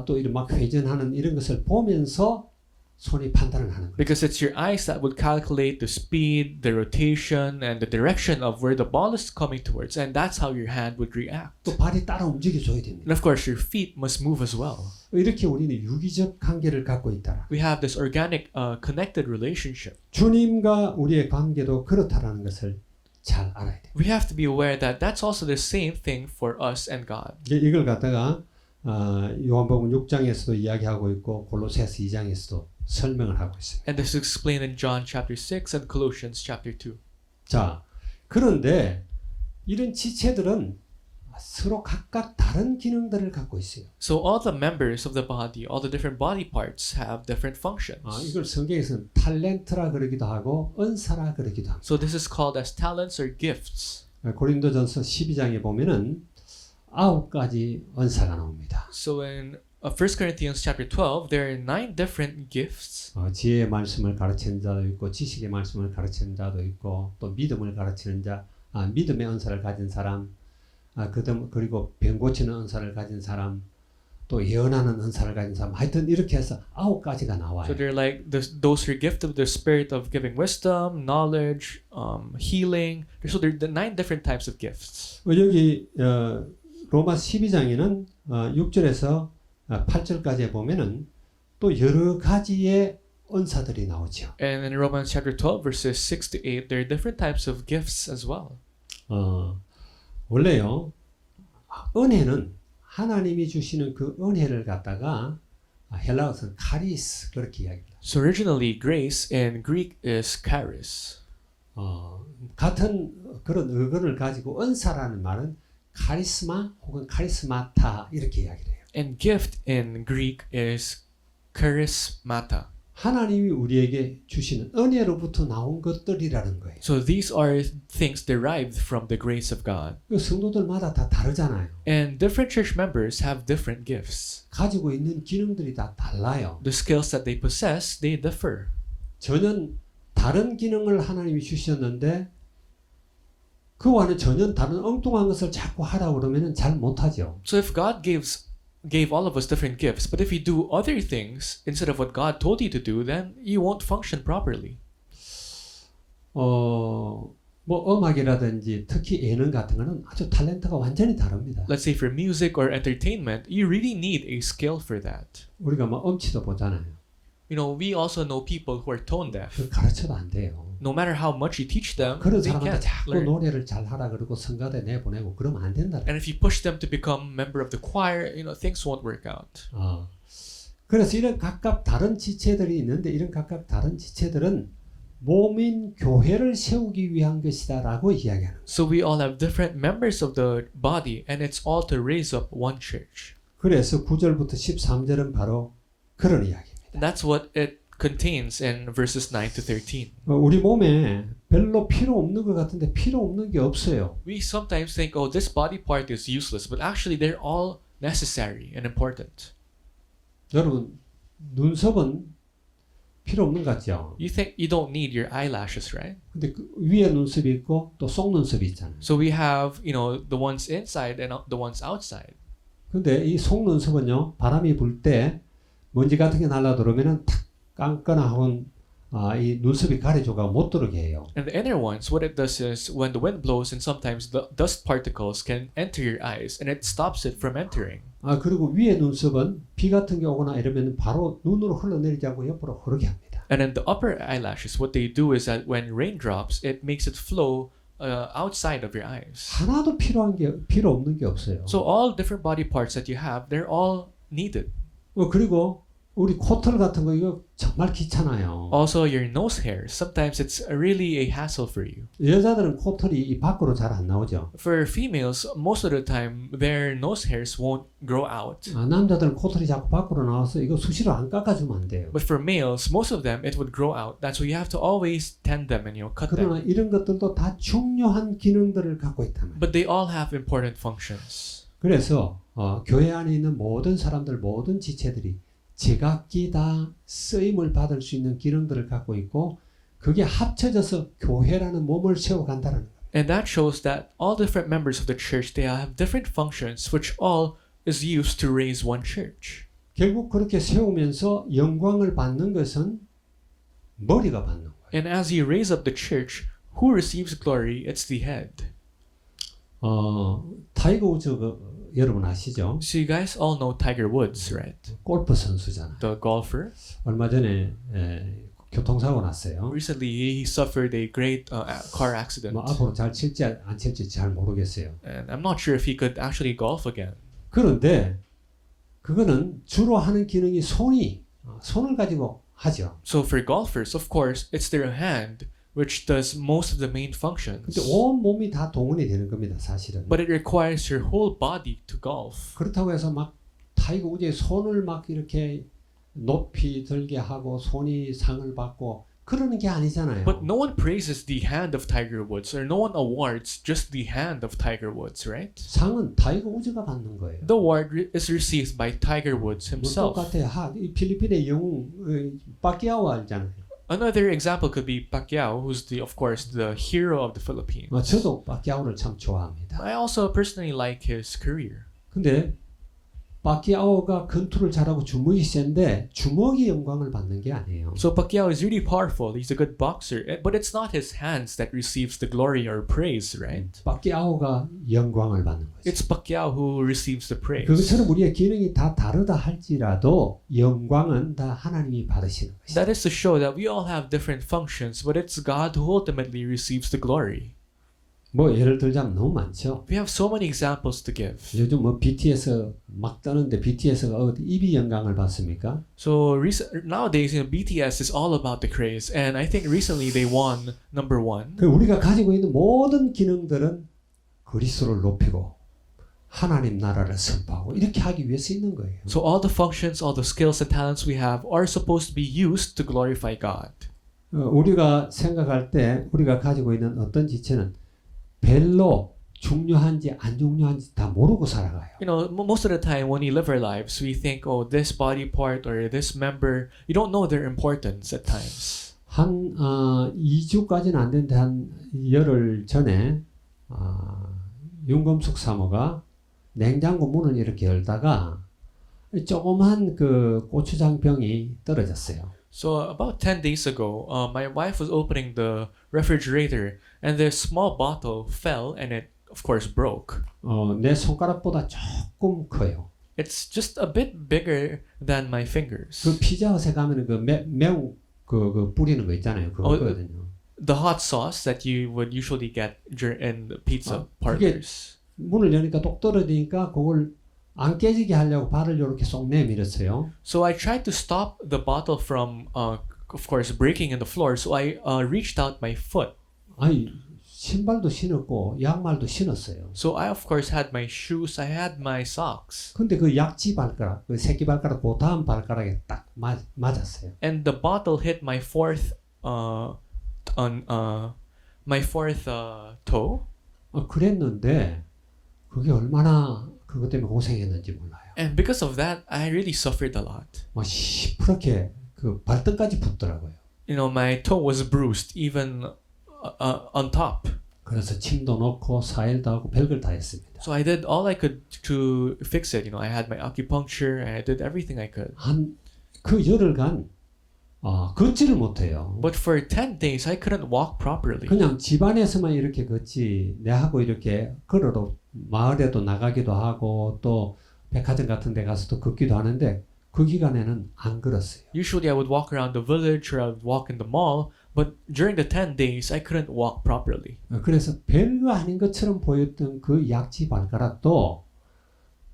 또 이런 막 회전하는 이런 것을 보면서 손이 판단을 하는 거예요. Because it's your eyes that would calculate the speed, the rotation, and the direction of where the ball is coming towards, and that's how your hand would react. 또 발이 따라 움직여줘야 됩니다. And of course, your feet must move as well. 이렇게 우리는 유기적 관계를 갖고 있다. We have this organic, connected relationship. 주님과 우리의 관계도 그렇다라는 것을 잘 알아야 돼요. We have to be aware that that's also the same thing for us and God. 이걸 갖다가 요한복음 6장에서도 이야기하고 있고 골로새서 2장에서도 설명을 하고 있습니다. And this is explained in John chapter 6 and Colossians chapter 2. 자, 그런데 이런 지체들은 서로 각각 다른 기능들을 갖고 있어요. So all the members of the body, all the different body parts have different functions. 이걸 성경에서는 탤런트라 그러기도 하고 은사라 그러기도 합니다. So this is called as talents or gifts. 고린도전서 12장에 보면은 9가지 은사가 나옵니다. So in 1 Corinthians chapter 12, there are 9 different gifts. 지혜의 말씀을 가르치는 자도 있고 지식의 말씀을 가르치는 자도 있고 또 믿음을 가르치는 자, 믿음의 은사를 가진 사람, 그리고 병 고치는 은사를 가진 사람, 또 예언하는 은사를 가진 사람, 하여튼 이렇게 해서 9가지가 나와요. So they're like those who are gifted with the spirit of giving wisdom, knowledge, healing. So there are the 9 different types of gifts. 여기 로마 12장에는 6절에서 8절까지 보면은 또 여러 가지의 은사들이 나오죠. And in Romans chapter 12 verses 6 to 8, there are different types of gifts as well. 원래요 은혜는 하나님이 주시는 그 은혜를 갖다가 헬라어에서는 카리스 그렇게 이야기합니다. So originally, grace in Greek is charis. 같은 그런 의견을 가지고 은사라는 말은 카리스마 혹은 카리스마타 이렇게 이야기를 해요. And gift in Greek is charismata. 하나님이 우리에게 주시는 은혜로부터 나온 것들이라는 거예요. So these are things derived from the grace of God. 성도들마다 다 다르잖아요. And different church members have different gifts. 가지고 있는 기능들이 다 달라요. The skills that they possess, they differ. 전혀 다른 기능을 하나님이 주셨는데 그와는 전혀 다른 엉뚱한 것을 자꾸 하라고 그러면 잘 못하죠. So if God gave all of us different gifts, but if you do other things instead of what God told you to do, then you won't function properly. 뭐 음악이라든지 특히 예능 같은 거는 아주 탤런트가 완전히 다릅니다. Let's say for music or entertainment, you really need a skill for that. 우리가 뭐 음치도 보잖아요. You know, we also know people who are tone deaf. 그 가르쳐도 안 돼요. No matter how much you teach them, 그런 they 사람한테 can't 자꾸 learn. 노래를 잘하라 그러고 성가대 내보내고 그러면 안 된다. And if you push them to become member of the choir, you know, things won't work out. 그래서 이런 각각 다른 지체들이 있는데 이런 각각 다른 지체들은 몸인 교회를 세우기 위한 것이다라고 이야기하는 거예요. So we all have different members of the body, and it's all to raise up one church. 그래서 9절부터 13절은 바로 그런 이야기입니다. And that's what it contains in verses 9 to 13. 우리 몸에 별로 필요 없는 것 같은데 필요 없는 게 없어요. We sometimes think, oh, this body part is useless, but actually they're all necessary and important. 여러분 눈썹은 필요 없는 것 같죠? You think you don't need your eyelashes, right? 근데 그 위에 눈썹이 있고 또 속눈썹이 있잖아요. So we have, you know, the ones inside and the ones outside. 근데 이 속눈썹은요 바람이 불 때 먼지 같은 게 날라 들어오면은 탁 감거나 하면 이 눈썹이 가려져가 못 들어오게 해요. And the inner ones, what it does is when the wind blows and sometimes the dust particles can enter your eyes and it stops it from entering. 그리고 위에 눈썹은 비 같은 게 오거나 이러면 바로 눈으로 흘러내리지 않고 옆으로 흐르게 합니다. And then the upper eyelashes, what they do is that when rain drops, it makes it flow outside of your eyes. 하나도 필요 없는 게 없어요. So all different body parts that you have, they're all needed. 그리고 우리 코털 같은 거 이거 정말 귀찮아요. Also, your nose hairs, sometimes it's really a hassle for you. 여자들은 코털이 이 밖으로 잘 안 나오죠. For females, most of the time, their nose hairs won't grow out. 남자들은 코털이 자꾸 밖으로 나와서 이거 수시로 안 깎아주면 안 돼요. But for males, most of them, it would grow out. That's why you have to always tend them and, you know, cut 그러나 them. 이런 것들도 다 중요한 기능들을 갖고 있단 말이에요. But they all have important functions. 그래서 교회 안에 있는 모든 사람들, 모든 지체들이 제각기 다 쓰임을 받을 수 있는 기능들을 갖고 있고 그게 합쳐져서 교회라는 몸을 세워간다는 거예요. And that shows that all different members of the church, they have different functions, which all is used to raise one church. 결국 그렇게 세우면서 영광을 받는 것은 머리가 받는 거예요. And as you raise up the church, who receives glory? It's the head. 타이거 우즈 여러분 아시죠? So you guys all know Tiger Woods, right? 골프 선수잖아요. The golfer. 얼마 전에 교통사고 났어요. Recently, he suffered a great car accident. 뭐 앞으로 잘 칠지 안 칠지 잘 모르겠어요. And I'm not sure if he could actually golf again. 그런데 그거는 주로 하는 기능이 손을 가지고 하죠. So for golfers, of course, it's their hand which does most of the main functions. 근데 온 몸이 다 동원이 되는 겁니다, 사실은. But it requires your whole body to golf. 그렇다고 해서 막 타이거 우즈의 손을 막 이렇게 높이 들게 하고 손이 상을 받고 그러는 게 아니잖아요. But no one praises the hand of Tiger Woods, or no one awards just the hand of Tiger Woods, right? 상은 타이거 우즈가 받는 거예요. The award is received by Tiger Woods 뭐 himself. 똑같아요. 이 필리핀의 영웅 빠키아오 알잖아요. Another example could be Pacquiao, who's of course the hero of the Philippines. 저도 빠키아오를 참 좋아합니다. I also personally like his career. 근데 빠키아오가 권투를 잘하고 주먹이 센데 주먹이 영광을 받는 게 아니에요. So Pacquiao is really powerful. He's a good boxer, but it's not his hands that receives the glory or praise, right? 빠키아오가 영광을 받는 거죠. It's Pacquiao who receives the praise. 그것처럼 우리의 기능이 다 다르다 할지라도 영광은 다 하나님이 받으시는 것이죠. That is to show that we all have different functions, but it's God who ultimately receives the glory. 뭐 예를 들자면 너무 많죠. We have so many examples to give. 요즘 뭐 BTS 막 떠는데 BTS가 어디 입이 영광을 받습니까? So nowadays, you know, BTS is all about the craze, and I think recently they won number 1. 그 우리가 가지고 있는 모든 기능들은 그리스도를 높이고 하나님 나라를 선포하고 이렇게 하기 위해서 있는 거예요. So all the functions, all the skills and talents we have are supposed to be used to glorify God. 우리가 생각할 때 우리가 가지고 있는 어떤 지체는 별로 중요한지 안 중요한지 다 모르고 살아가요. You know, most of the time when we live our lives, we think, oh, this body part or this member, you don't know their importance at times. 한 2주까지는 안 됐는데 한 열흘 전에 윤검숙 사모가 냉장고 문을 이렇게 열다가 조그만 그 고추장 병이 떨어졌어요. So about 10 days ago, my wife was opening the refrigerator and the small bottle fell and it of course broke. 내 손가락보다 조금 커요. It's just a bit bigger than my fingers. 그 피자헛에 가면은 그 매운 그 뿌리는 거 있잖아요. 그거거든요. The hot sauce that you would usually get in the pizza parlors. 문을 여니까 똑 떨어지니까 그걸 안 깨지게 하려고 발을 이렇게 쏙 내밀었어요. So I tried to stop the bottle from, of course, breaking in the floor. So I reached out my foot. 아니 신발도 신었고 양말도 신었어요. So I of course had my shoes. I had my socks. 근데 그 약지 발가락, 그 새끼 발가락 그 다음 발가락에 딱 맞았어요. And the bottle hit my fourth, my fourth toe. 그랬는데 그게 얼마나 그것 때문에 고생했는지 몰라요. And because of that, I really suffered a lot. 막 시퍼렇게 그 발등까지 붓더라고요. You know, my toe was bruised even on top. 그래서 침도 넣고 사일도 하고 별걸 다 했습니다. So I did all I could to fix it. You know, I had my acupuncture and I did everything I could. 한 그 열흘간 걷지를 못해요. But for 10 days, I couldn't walk properly. 그냥 집안에서만 이렇게 걷지 내하고 이렇게 걸어도 마을에도 나가기도 하고 또 백화점 같은 데 가서도 걷기도 하는데 그 기간에는 안 걸었어요. Usually I would walk around the village or I would walk in the mall, but during the 10 days, I couldn't walk properly. 그래서 별거 아닌 것처럼 보였던 그 약지 발가락도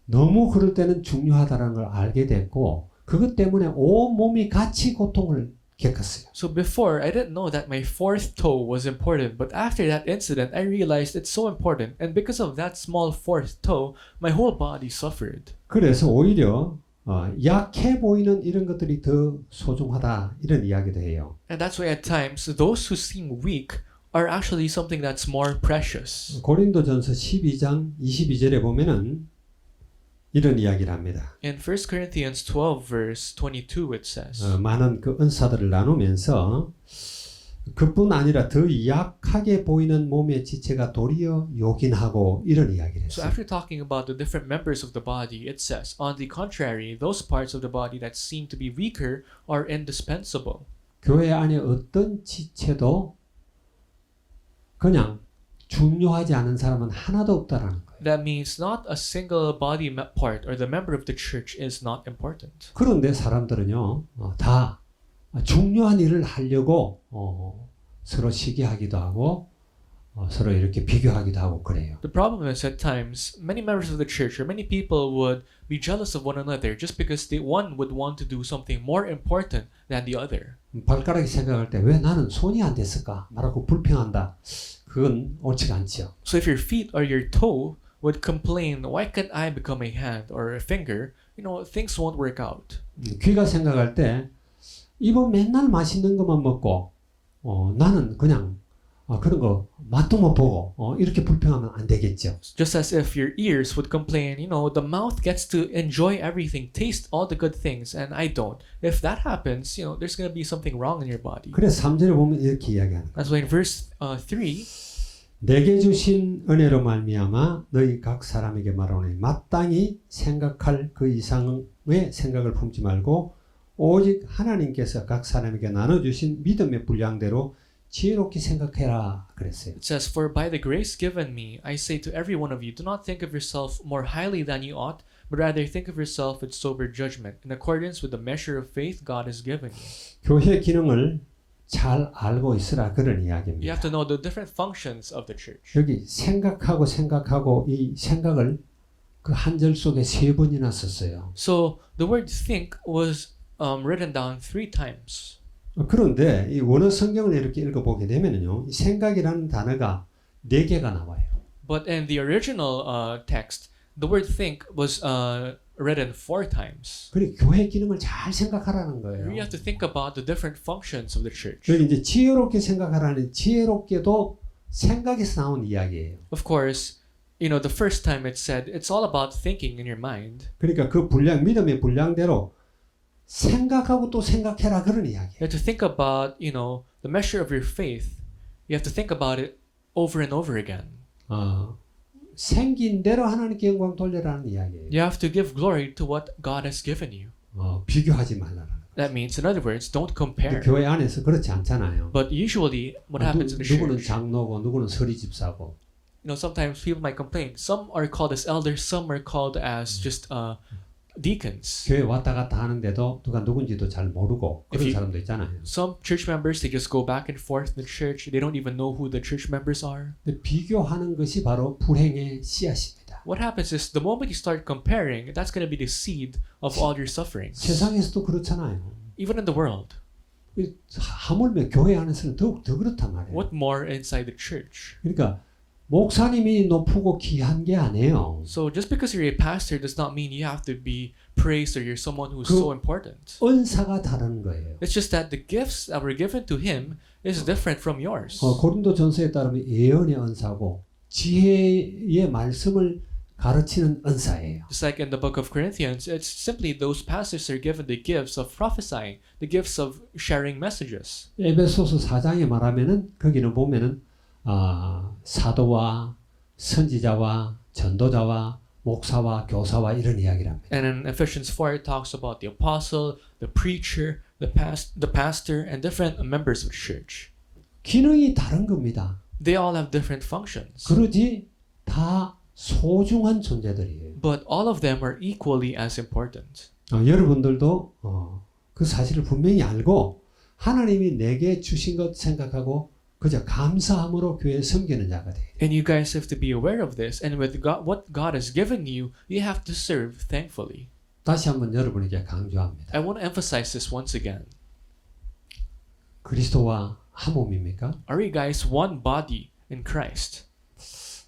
너무 그럴 때는 중요하다는 걸 알게 됐고 그것 때문에 온 몸이 같이 고통을 겪었어요. So before, I didn't know that my fourth toe was important, but after that incident, I realized it's so important, and because of that small fourth toe, my whole body suffered. 그래서 오히려 약해 보이는 이런 것들이 더 소중하다 이런 이야기도 해요. And that's why at times, those who seem weak are actually something that's more precious. 고린도전서 12장 22절에 보면은 이런 이야기를 합니다. In 1 Corinthians 12 verse 22 it says, 많은 그 은사들을 나누면서 그뿐 아니라 더 약하게 보이는 몸의 지체가 도리어 요긴하고 이런 이야기를 So 했어요. after talking about the different members of the body, it says, on the contrary, those parts of the body that seem to be weaker are indispensable. 교회 안에 어떤 지체도 그냥 중요하지 않은 사람은 하나도 없다라는 거예요. That means not a single body part or the member of the church is not important. 그런데 사람들은요, 다 중요한 일을 하려고 서로 시기하기도 하고 서로 이렇게 비교하기도 하고 그래요. The problem is at times many members of the church or many people would be jealous of one another just because one would want to do something more important than the other. 발가락이 생각할 때 왜 나는 손이 안 됐을까? 말하고 불평한다. 그건 옳지가 않죠. So if your feet or your toe would complain, why can't I become a hand or a finger? You know, things won't work out. 귀가 생각할 때 이번 맨날 맛있는 것만 먹고 나는 그냥 그런 거 맛도 못 보고 이렇게 불평하면 안 되겠죠. Just as if your ears would complain, you know, the mouth gets to enjoy everything, taste all the good things, and I don't. If that happens, you know, there's going to be something wrong in your body. 그래서 3절에 보면 이렇게 이야기하는 거예요. That's why in verse 3, 내게 주신 은혜로 말미암아 너희 각 사람에게 말하오니 마땅히 생각할 그 이상의 생각을 품지 말고 오직 하나님께서 각 사람에게 나눠주신 믿음의 분량대로 지혜롭게 생각해라 그랬어요. it says, For by the grace given me, I say to every one of you, do not think of yourself more highly than you ought, but rather think of yourself with sober judgment, in accordance with the measure of faith God has given you. 교회 기능을 잘 알고 있으라 그런 You 이야기입니다. have to know the different functions of the church. 여기 생각하고 이 생각을 그 한 절 속에 3번이나 썼어요. So the word think was written down 3 times. 그런데 이 원어 성경을 이렇게 읽어보게 되면요, 이 생각이라는 단어가 4개가 나와요. But in the original text, the word think was written 4 times. 그리고 교회 기능을 잘 생각하라는 거예요. You have to think about the different functions of the church. 여기 이제 지혜롭게 생각하라는 지혜롭게도 생각에서 나온 이야기예요. Of course, you know, the first time it said it's all about thinking in your mind. 그러니까 그 분량, 믿음의 분량대로 생각하고 또 생각해라 그런 이야기예요. You have to think about, you know, the measure of your faith. You have to think about it over and over again. 생긴 대로 하나님께 영광 돌려라는 이야기예요. You have to give glory to what God has given you. 비교하지 말라는 거예요. That means, in other words, don't 근데 compare. 교회 안에서 그렇지 않잖아요. But usually, what happens in the 누구는 church, 장로고 누구는 서리 집사고. sometimes people might complain. Some are called as elders, some are called as just deacons. 교회 왔다 갔다 하는데도 누가 누군지도 잘 모르고 그런 If you- 사람도 있잖아요. Some church members, they just go back and forth in the church. They don't even know who the church members are. 근데 비교하는 것이 바로 불행의 씨앗입니다. What happens is the moment you start comparing, that's going to be the seed of all your sufferings. 세상에서도 그렇잖아요. Even in the world. 하물며 교회 안에서는 더욱 더 그렇단 말이에요. What more inside the church? 그러니까 목사님이 높고 귀한 게 아니에요. So just because you're a pastor does not mean you have to be praised or you're someone who's 그- so important. 은사가 다른 거예요. It's just that the gifts that were given to him is different from yours. 고린도전서에 따르면 예언의 은사고 지혜의 말씀을 가르치는 은사예요. Just like in the book of Corinthians, it's simply those pastors are given the gifts of prophesying, the gifts of sharing messages. 에베소서 4장에 말하면은 거기는 보면은 사도와 선지자와 전도자와 목사와 교사와 이런 이야기를 합니다. And in Ephesians 4, it talks about the apostle, the preacher, the pastor, and different members of the church. 기능이 다른 겁니다. They all have different functions. 그러지 다 소중한 존재들이에요. But all of them are equally as important. 여러분들도 그 사실을 분명히 알고 하나님이 내게 주신 것 생각하고 그저 감사함으로 교회에 섬기는 자가 돼요. And you guys have to be aware of this. And with God, what God has given you, you have to serve thankfully. 다시 한번 여러분에게 강조합니다. I want to emphasize this once again. 그리스도와 한 몸입니까? Are you guys one body in Christ?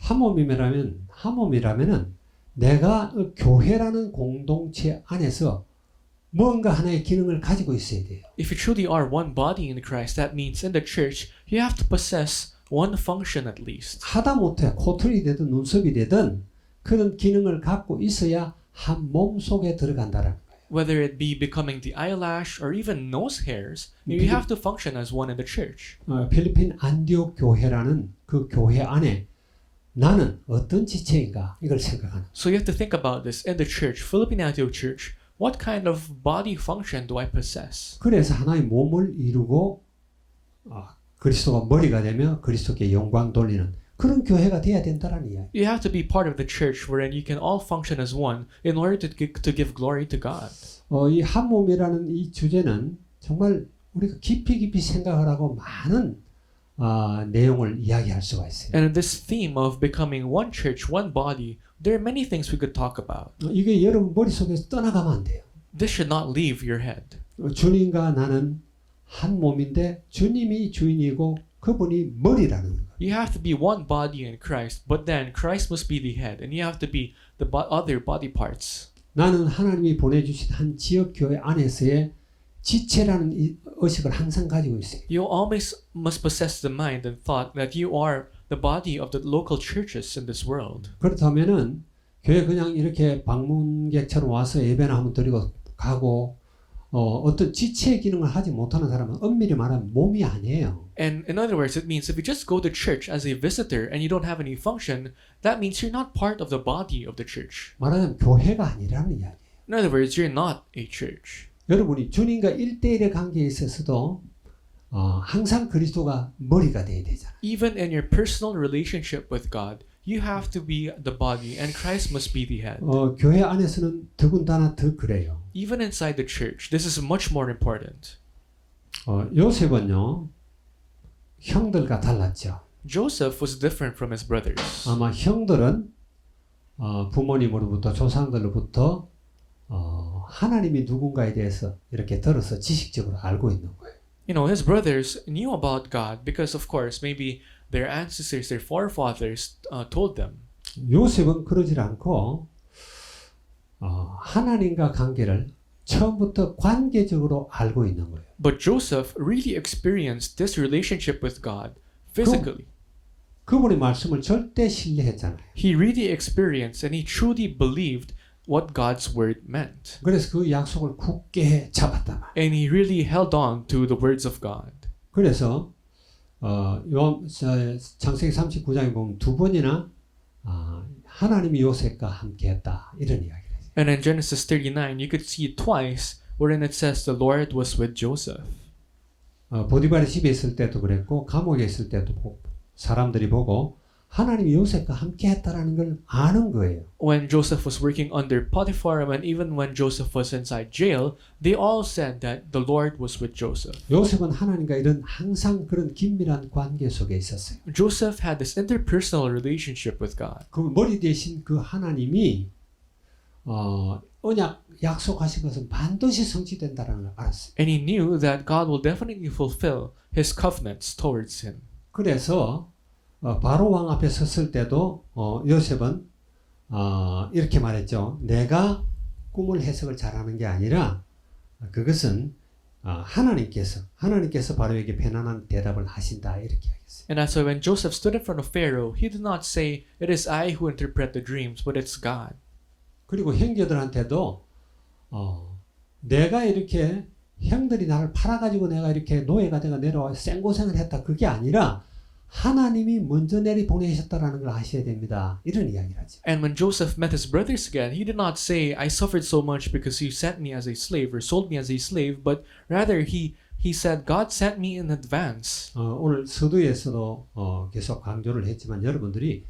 한 몸이라면은 내가 교회라는 공동체 안에서 뭔가 하나의 기능을 가지고 있어야 돼요. If you truly are one body in Christ, that means in the church, you have to possess one function at least. 하다못해 코털이 되든 눈썹이 되든 그런 기능을 갖고 있어야 한 몸 속에 들어간다라는 거예요. Whether it be becoming the eyelash or even nose hairs, you have to function as one in the church. 필리핀 안디옥 교회라는 그 교회 안에 나는 어떤 지체인가 이걸 생각하는. So you have to think about this in the church, Philippine Antioch Church. What kind of body function do I possess? 그래서 하나의 몸을 이루고 그리스도가 머리가 되며 그리스도께 영광 돌리는 그런 교회가 돼야 된다라는 이야기. You have to be part of the church wherein you can all function as one in order to give glory to God. 이 한 몸이라는 이 주제는 정말 우리가 깊이 생각을 하고 많은 내용을 이야기할 수가 있어요. And in this theme of becoming one church, one body, there are many things we could talk about. 이게 여러분 머릿속에서 떠나가면 안 돼요. This should not leave your head. 주님과 나는 한 몸인데 주님이 주인이고 그분이 머리라는 거예요. You have to be one body in Christ, but then Christ must be the head, and you have to be the other body parts. 나는 하나님이 보내주신 한 지역 교회 안에서의 지체라는 이 의식을 항상 가지고 있어요. You always must possess the mind and thought that you are the body of the local churches in this world. 그렇다면은 교회 그냥 이렇게 방문객처럼 와서 예배나 한번 드리고 가고 어떤 지체 기능을 하지 못하는 사람은 엄밀히 말하면 몸이 아니에요. And in other words, it means if you just go to church as a visitor and you don't have any function, that means you're not part of the body of the church. 말하자면 교회가 아니라는 이야기예요. In other words, you're not a church. 여러분이 주님과 1대1의 관계에 있어서도 항상 그리스도가 머리가 돼야 되잖아요. Even in your personal relationship with God, you have to be the body and Christ must be the head. 교회 안에서는 더군다나 더 그래요. Even inside the church, this is much more important. 요셉은요 형들과 달랐죠. Joseph was different from his brothers. 아마 형들은 부모님으로부터 조상들로부터 하나님이 누군가에 대해서 이렇게 들어서 지식적으로 알고 있는 거예요. You know, his brothers knew about God because, of course, maybe their ancestors, their forefathers told them. 요셉은 그러질 않고 하나님과 관계를 처음부터 관계적으로 알고 있는 거예요. But Joseph really experienced this relationship with God physically. 그분의 말씀을 절대 신뢰했잖아요. He really experienced and he truly believed what God's word meant. 그래서 그 약속을 굳게 잡았단 말이에요. And he really held on to the words of God. 그래서 창세기 39장에 보면 두 번이나 하나님이 요셉과 함께했다 이런 이야기를 해요. And in Genesis 39, you could see twice wherein it says the Lord was with Joseph. 보디발의 집에 있을 때도 그랬고 감옥에 있을 때도 사람들이 보고 하나님이 요셉과 함께 했다라는 걸 아는 거예요. When Joseph was working under Potiphar and even when Joseph was inside jail, they all said that the Lord was with Joseph. 요셉은 하나님과 이런 항상 그런 긴밀한 관계 속에 있었어요. Joseph had this interpersonal relationship with God. 그 머리 대신 그 하나님이 언약 약속하신 것은 반드시 성취된다라는 걸 알았어요. And he knew that God will definitely fulfill his covenants towards him. 그래서 바로 왕 앞에 섰을 때도 요셉은 이렇게 말했죠. 내가 꿈을 해석을 잘하는 게 아니라 그것은 하나님께서 바로에게 편안한 대답을 하신다 이렇게 하겠어요. And that's why when Joseph stood in front of Pharaoh, he did not say, "It is I who interpret the dreams, but it's God." 그리고 형제들한테도 내가 이렇게 형들이 나를 팔아가지고 내가 이렇게 노예가 내가 내려와 생고생을 했다 그게 아니라 하나님이 먼저 내리 보내셨다라는 걸 아셔야 됩니다. 이런 이야기를 하죠. And when Joseph met his brothers again, he did not say, "I suffered so much because you sent me as a slave or sold me as a slave," but rather he said, "God sent me in advance." 오늘 서두에서도 계속 강조를 했지만 여러분들이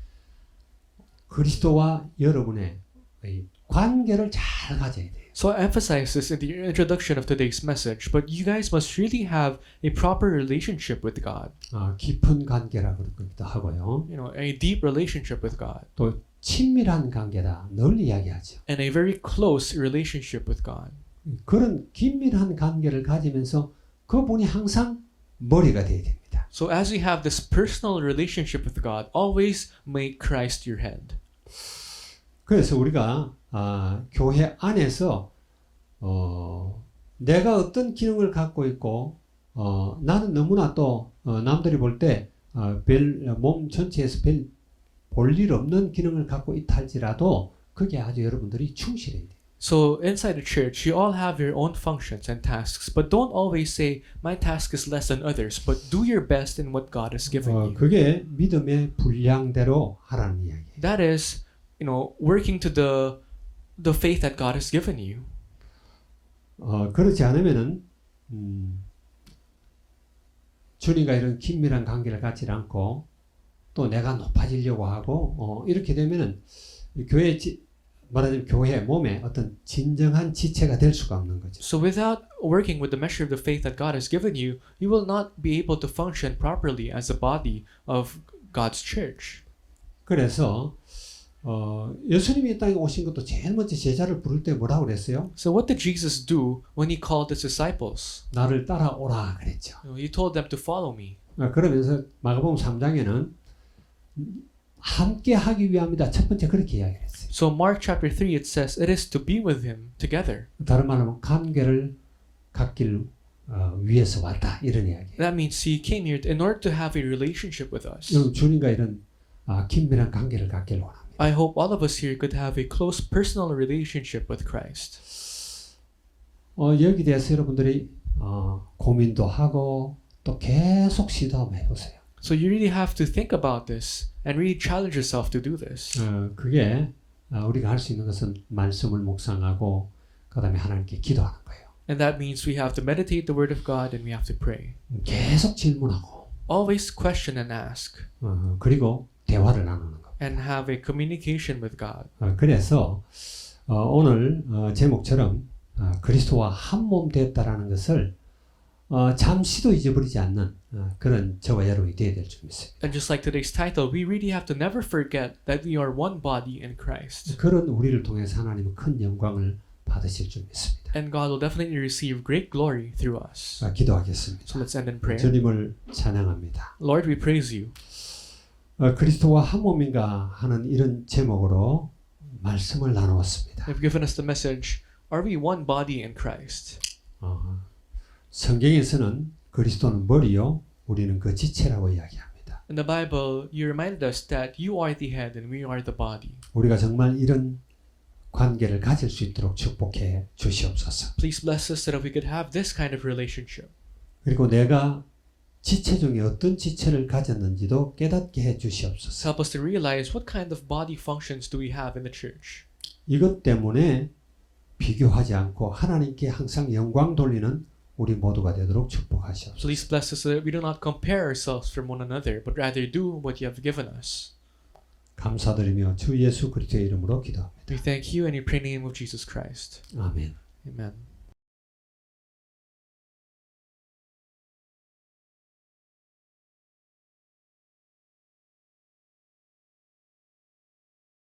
그리스도와 여러분의 이 관계를 잘 가져야 돼요. So I emphasize this in the introduction of today's message, but you guys must really have a proper relationship with God. 깊은 관계라고 그러기도 하고요. You know, a deep relationship with God. 또 친밀한 관계다 늘 이야기하죠. And a very close relationship with God. 그런 긴밀한 관계를 가지면서 그분이 항상 머리가 되어야 됩니다. So as we have this personal relationship with God, always make Christ your head. 그래서 우리가 교회 안에서 내가 어떤 기능을 갖고 있고 나는 너무나 또 남들이 볼 때 몸 전체에서 별 볼 일 없는 기능을 갖고 있다 할지라도 그게 아주 여러분들이 충실해야 돼요. So inside the church, you all have your own functions and tasks, but don't always say, "My task is less than others," but do your best in what God has given you. 그게 믿음의 분량대로 하라는 이야기예요. That is, you know, working to the faith that God has given you. 그렇지 않으면은 주님과 이런 긴밀한 관계를 갖지 않고 또 내가 높아지려고 하고 이렇게 되면은 말하자면 교회 몸에 어떤 진정한 지체가 될 수가 없는 거죠. So without working with the measure of the faith that God has given you, you will not be able to function properly as a body of God's church. 그래서 예수님이 이 땅에 오신 것도 제일 먼저 제자를 부를 때 뭐라고 그랬어요? So what did Jesus do when he called his disciples? 나를 따라오라 그랬죠. You know, he told them to follow me. 그러면서 마가복음 3장에는 함께 하기 위함이다. 첫 번째 그렇게 이야기를 했어요. So Mark chapter 3 it says it is to be with him together. 다른 말로 하면 관계를 갖길 위해서 왔다. 이런 이야기. That means he came here in order to have a relationship with us. 여러분 주님과 이런 긴밀한 관계를 갖길 원합니다. I hope all of us here could have a close personal relationship with Christ. 여기 대해서 여러분들이 고민도 하고 또 계속 시도 한번 해보세요. So you really have to think about this and really challenge yourself to do this. 그게 우리가 할 수 있는 것은 말씀을 묵상하고 그다음에 하나님께 기도하는 거예요. And that means we have to meditate the word of God and we have to pray. 계속 질문하고 Always question and ask. 그리고 대화를 나누는 거. And have a communication with God. 그래서 오늘 제목처럼 그리스도와 한 몸 되었다라는 것을 잠시도 잊어버리지 않는 그런 저와 여러분이 되어야 될 줄 믿습니다. And just like today's title, we really have to never forget that we are one body in Christ. 그런 우리를 통해서 하나님은 큰 영광을 받으실 줄 믿습니다. And God will definitely receive great glory through us. 기도하겠습니다. So let's end in prayer. 주님을 찬양합니다. Lord, we praise you. 그리스도와 한 몸인가 하는 이런 제목으로 말씀을 나누었습니다. You've given us the message, are we one body in Christ? 성경에서는 그리스도는 머리요, 우리는 그 지체라고 이야기합니다. In the Bible, you reminded us that you are the head and we are the body. 우리가 정말 이런 관계를 가질 수 있도록 축복해 주시옵소서. Please bless us so that we could have this kind of relationship. 그리고 내가 지체 중에 어떤 지체를 가졌는지도 깨닫게 해 주시옵소서. Help us to realize what kind of body functions do we have in the church. 이것 때문에 비교하지 않고 하나님께 항상 영광 돌리는 우리 모두가 되도록 축복하시옵소서. Please bless us so that we do not compare ourselves from one another, but rather do what you have given us. 감사드리며 주 예수 그리스도의 이름으로 기도합니다. We thank you and we pray in the name of Jesus Christ. 아멘. Amen.